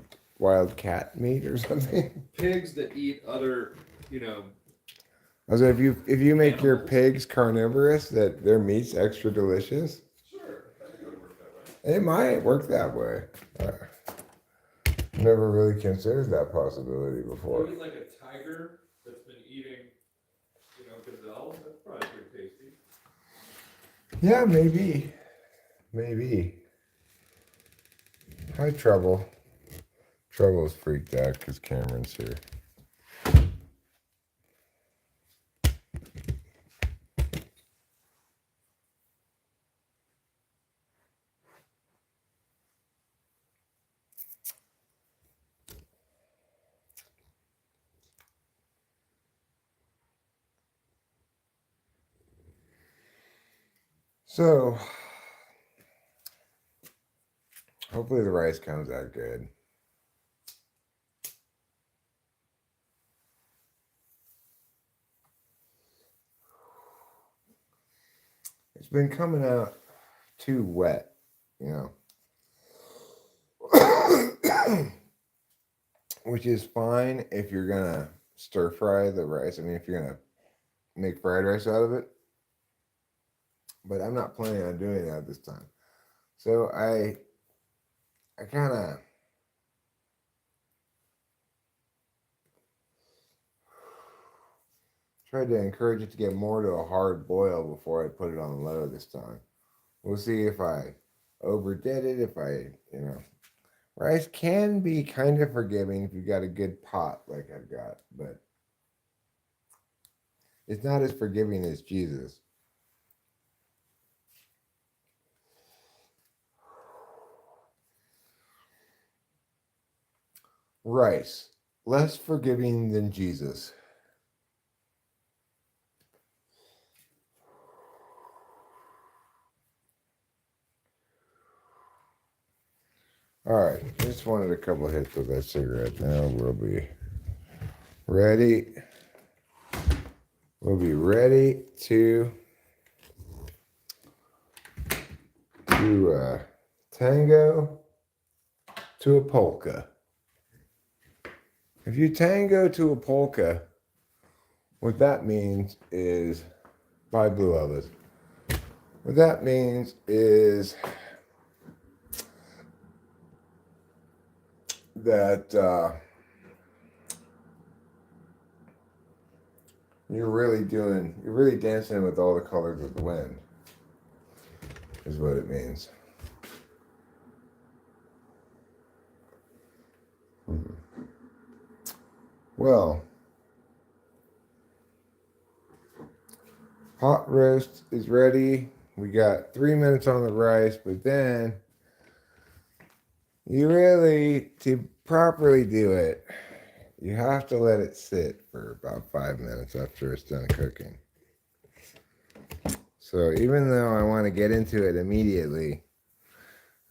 cat meat or something? Pigs that eat other, So if you make your animals. pigs carnivorous, that their meat's extra delicious. Sure, I think it would work that way. It might work that way. Never really considered that possibility before. Maybe like a tiger that's been eating, gazelle. That's probably pretty tasty. Yeah, maybe. Hi, Trouble. Trouble's freaked out because Cameron's here. So, hopefully the rice comes out good. It's been coming out too wet, which is fine if you're gonna stir fry the rice. I mean, if you're gonna make fried rice out of it. But I'm not planning on doing that this time. So I kind of tried to encourage it to get more to a hard boil before I put it on low this time. We'll see if I overdid it, if rice can be kind of forgiving if you've got a good pot like I've got, but it's not as forgiving as Jesus. Rice, less forgiving than Jesus. All right, just wanted a couple hits of that cigarette. Now we'll be ready. We'll be ready to tango to a polka. If you tango to a polka, what that means is, by Blue Elvis, what that means is that you're really dancing with all the colors of the wind, is what it means. Well, Hot roast is ready. We got 3 minutes on the rice, but then you really, to properly do it, you have to let it sit for about 5 minutes after it's done cooking. So even though I want to get into it immediately,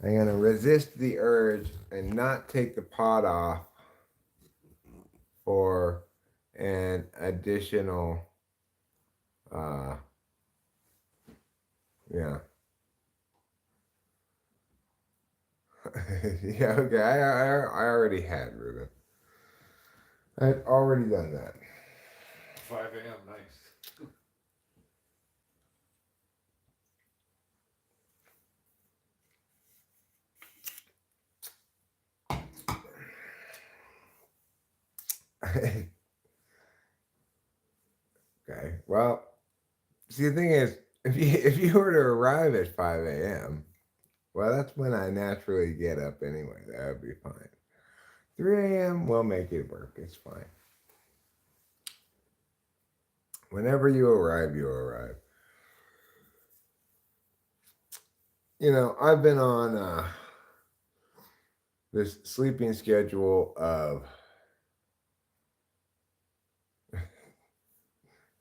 I'm going to resist the urge and not take the pot off for an additional, yeah. Yeah, okay. I already had, Ruben. I'd already done that. 5 a.m. Nice. Okay. Well, see, the thing is, if you were to arrive at 5 a.m., well, that's when I naturally get up anyway. That would be fine. 3 a.m., we'll make it work. It's fine. Whenever you arrive, you arrive. You know, I've been on this sleeping schedule of,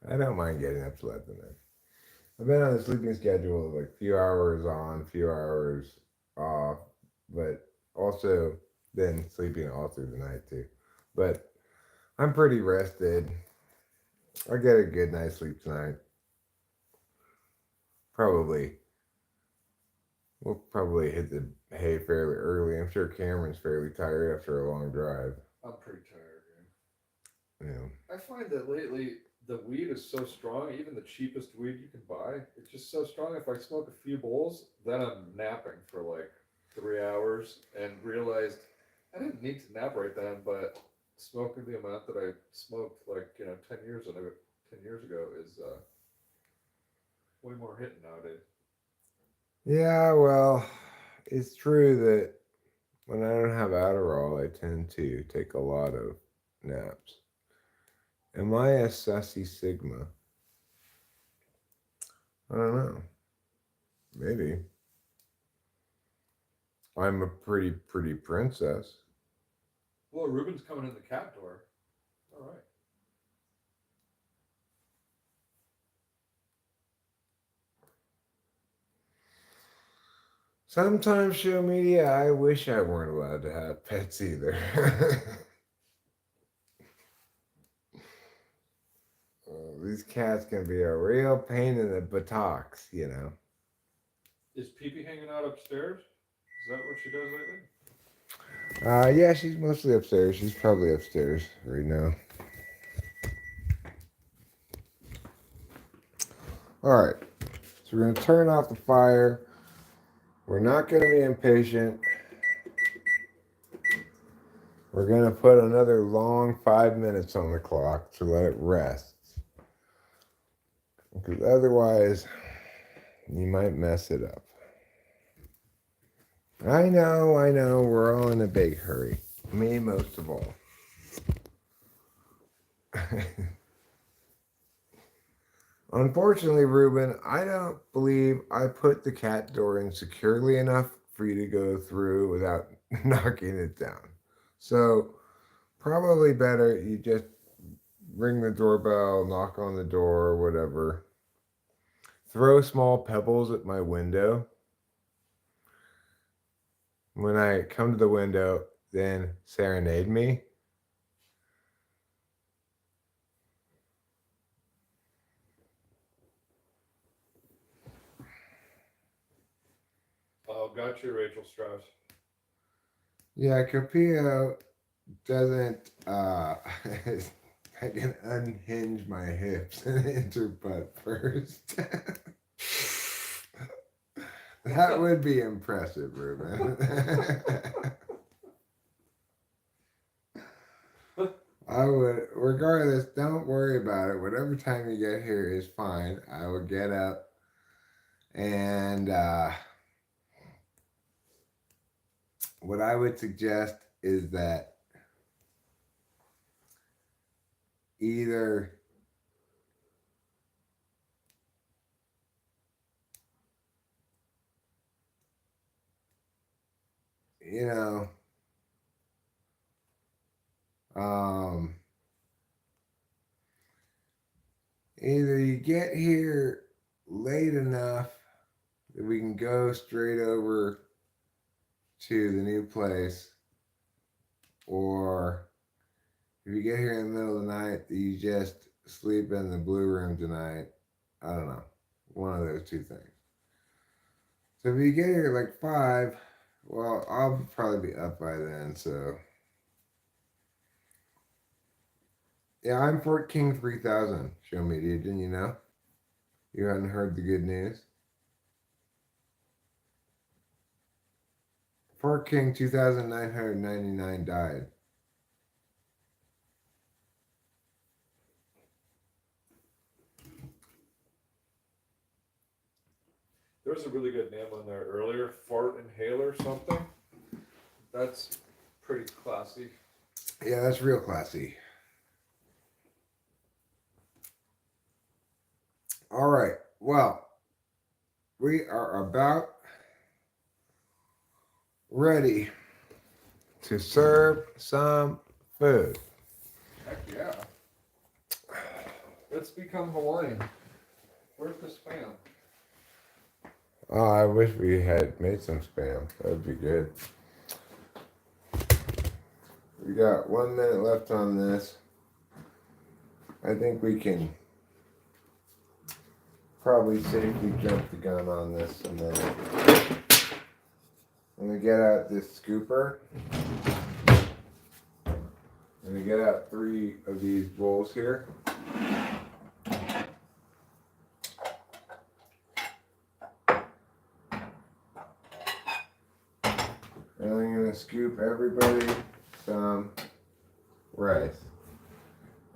I don't mind getting up to 11. I've been on a sleeping schedule of like few hours on, few hours off, but also then sleeping all through the night too. But I'm pretty rested. I get a good night's sleep tonight. We'll probably hit the hay fairly early. I'm sure Cameron's fairly tired after a long drive. I'm pretty tired, man. Yeah. I find that lately the weed is so strong, even the cheapest weed you can buy, it's just so strong. If I smoke a few bowls, then I'm napping for like 3 hours and realized I didn't need to nap right then, but smoking the amount that I smoked like, 10 years ago, 10 years ago is way more hitting nowadays. Yeah, well, it's true that when I don't have Adderall, I tend to take a lot of naps. Am I a sussy Sigma? I don't know. Maybe. I'm a pretty princess. Well, Ruben's coming in the cat door. All right. Sometimes, show media, I wish I weren't allowed to have pets either. These cats can be a real pain in the buttocks, you know. Is Pee hanging out upstairs? Is that what she does lately? Yeah, she's mostly upstairs. She's probably upstairs right now. All right, so we're going to turn off the fire. We're not going to be impatient. We're going to put another long 5 minutes on the clock to let it rest. Because otherwise, you might mess it up. I know, we're all in a big hurry. Me most of all. Unfortunately, Ruben, I don't believe I put the cat door in securely enough for you to go through without knocking it down. So, probably better you just ring the doorbell, knock on the door, whatever. Throw small pebbles at my window. When I come to the window, then serenade me. Oh, got you, Rachel Strauss. Yeah, Capillo doesn't I can unhinge my hips and enter butt first. That would be impressive, Ruben. I would, regardless, don't worry about it. Whatever time you get here is fine. I will get up and what I would suggest is that either you know, um, either you get here late enough that we can go straight over to the new place, or if you get here in the middle of the night, you just sleep in the blue room tonight. I don't know. One of those two things. So if you get here at like 5, well, I'll probably be up by then, so. Yeah, I'm Fort King 3000, show media, didn't you know? You hadn't heard the good news? Fort King 2,999 died. There was a really good name on there earlier, Fart Inhaler something. That's pretty classy. Yeah, that's real classy. All right, well, we are about ready to serve some food. Heck yeah. Let's become Hawaiian. Where's the spam? Oh, I wish we had made some spam. That would be good. We got 1 minute left on this. I think we can probably safely jump the gun on this a minute. I'm gonna get out this scooper. I'm gonna get out 3 of these bowls here. And I'm gonna scoop everybody some rice.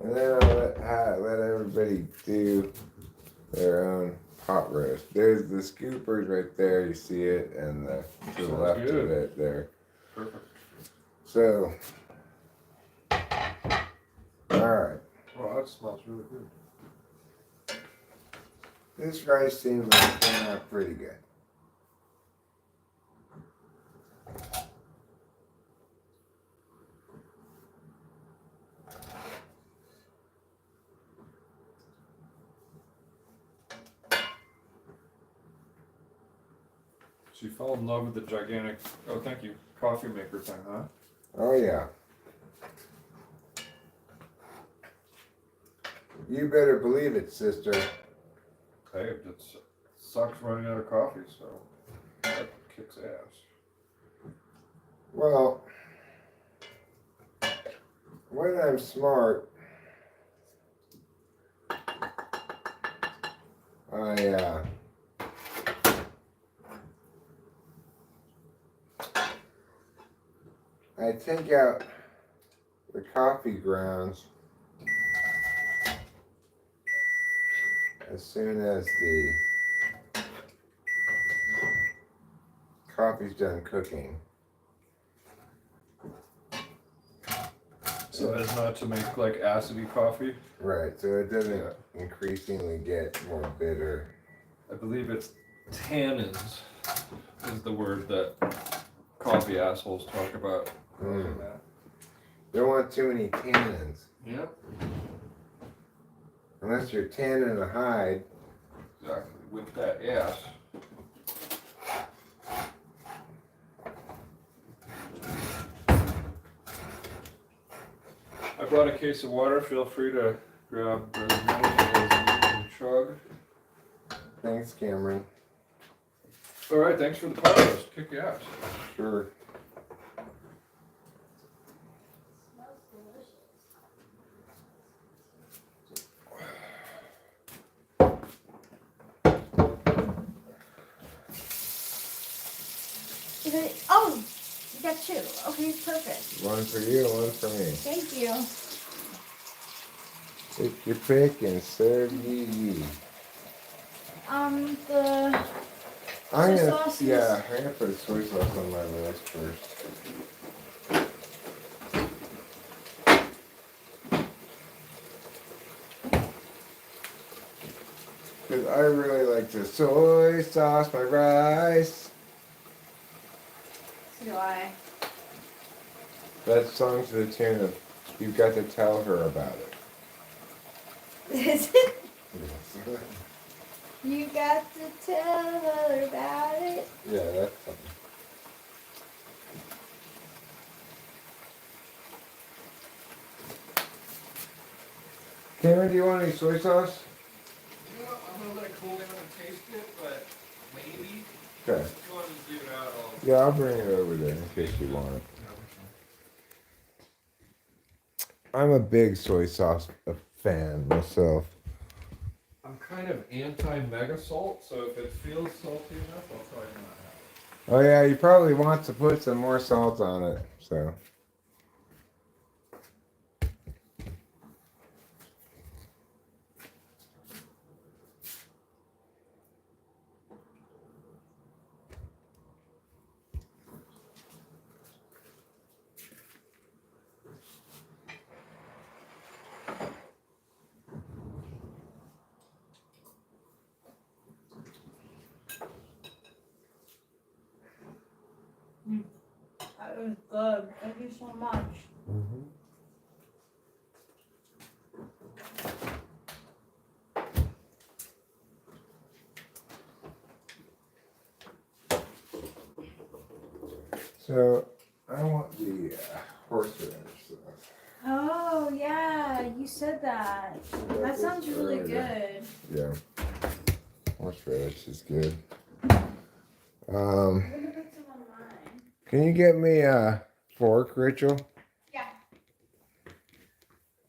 And then I'll let everybody do their own pot roast. There's the scoopers right there, you see it, and to the Sounds left good. of it there. Perfect. So, alright. Wow, that smells really good. This rice seems like it turned out pretty good. So you fell in love with the gigantic, oh thank you, coffee maker thing, huh? Oh yeah. You better believe it, sister. Hey, it sucks running out of coffee, so that kicks ass. Well, when I'm smart, I take out the coffee grounds as soon as the coffee's done cooking. So as not to make like acidy coffee. Right, so it doesn't increasingly get more bitter. I believe it's tannins is the word that coffee assholes talk about. Don't want too many tannins. Yep. Unless you're tanning a hide. Exactly. With that ass. I brought a case of water. Feel free to grab the and chug. Thanks, Cameron. All right, thanks for the pot roast. Kick your ass. Sure. Smells delicious. Oh, you got 2. Okay, perfect. One for you, one for me. Thank you. Take your pick and serve ye. The I'm soy gonna, sauce is- yeah, I'm gonna put soy sauce on my list first. Because I really like to soy sauce my rice. Do I? That song's to the tune of "You've Got to Tell Her About It." You got to tell her about it. Yeah, that's something. Cameron, do you want any soy sauce? You know, I'm gonna let it cool down and taste it, but maybe. Okay. If you want to leave it out, Yeah, I'll bring it over there in case you want it. I'm a big soy sauce fan myself. I'm kind of anti-mega salt, so if it feels salty enough, I'll probably not have it. Oh yeah, you probably want to put some more salt on it, so. That was good. Thank you so much. So, I want the horseradish sauce. Oh yeah, you said that. That sounds really good. Yeah. Horseradish is good. I'm gonna put some on mine. Can you get me a fork, Rachel? Yeah.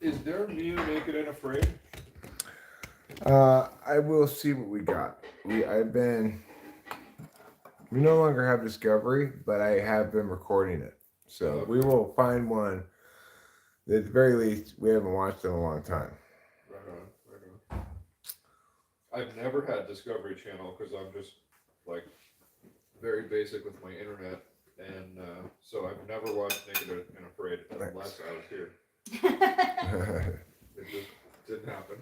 Is there new Naked and Afraid? I will see what we got. We no longer have Discovery, but I have been recording it. So we will find one. At the very least, we haven't watched in a long time. Right on. I've never had Discovery Channel because I'm just like very basic with my internet, and so I've never watched Naked and Afraid unless I was here. It just didn't happen.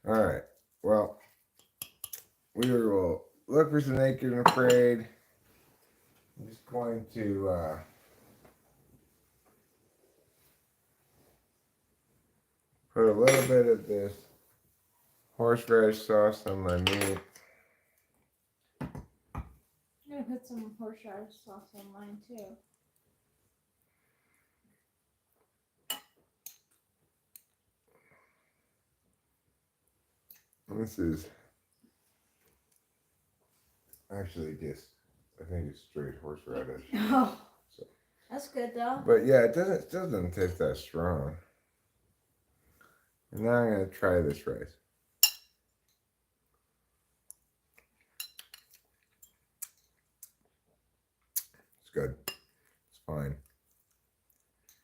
All right. Well, we will look for some Naked and Afraid. I'm just going to put a little bit of this horseradish sauce on my meat. I'm gonna put some horseradish sauce on mine too. This is actually just, I think it's straight horseradish. Oh, So. that's good though. But yeah, it doesn't taste that strong. And now I'm gonna try this rice. It's good. It's fine.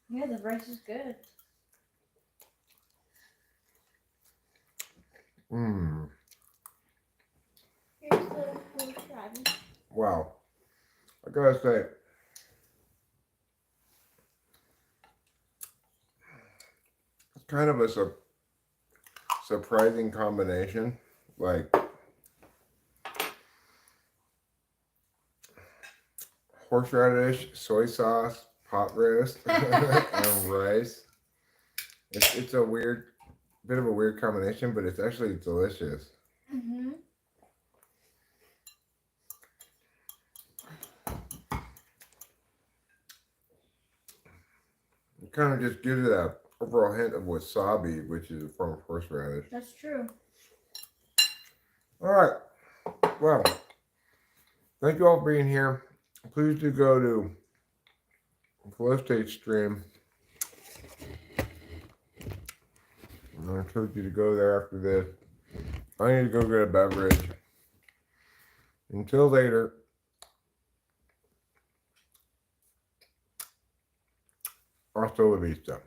Yeah, the rice is good. Mmm. Here's the horseradish. Wow. I gotta say, it's kind of a surprising combination. Like, horseradish, soy sauce, pot roast, and rice. It's a bit of a weird combination, but it's actually delicious. Mm-hmm. It kind of just gives it a overall hint of wasabi, which is a form of horseradish. That's true. All right. Well, thank you all for being here. Please do go to Flow State Stream. I encourage you to go there after this. I need to go get a beverage. Until later. Hasta la vista.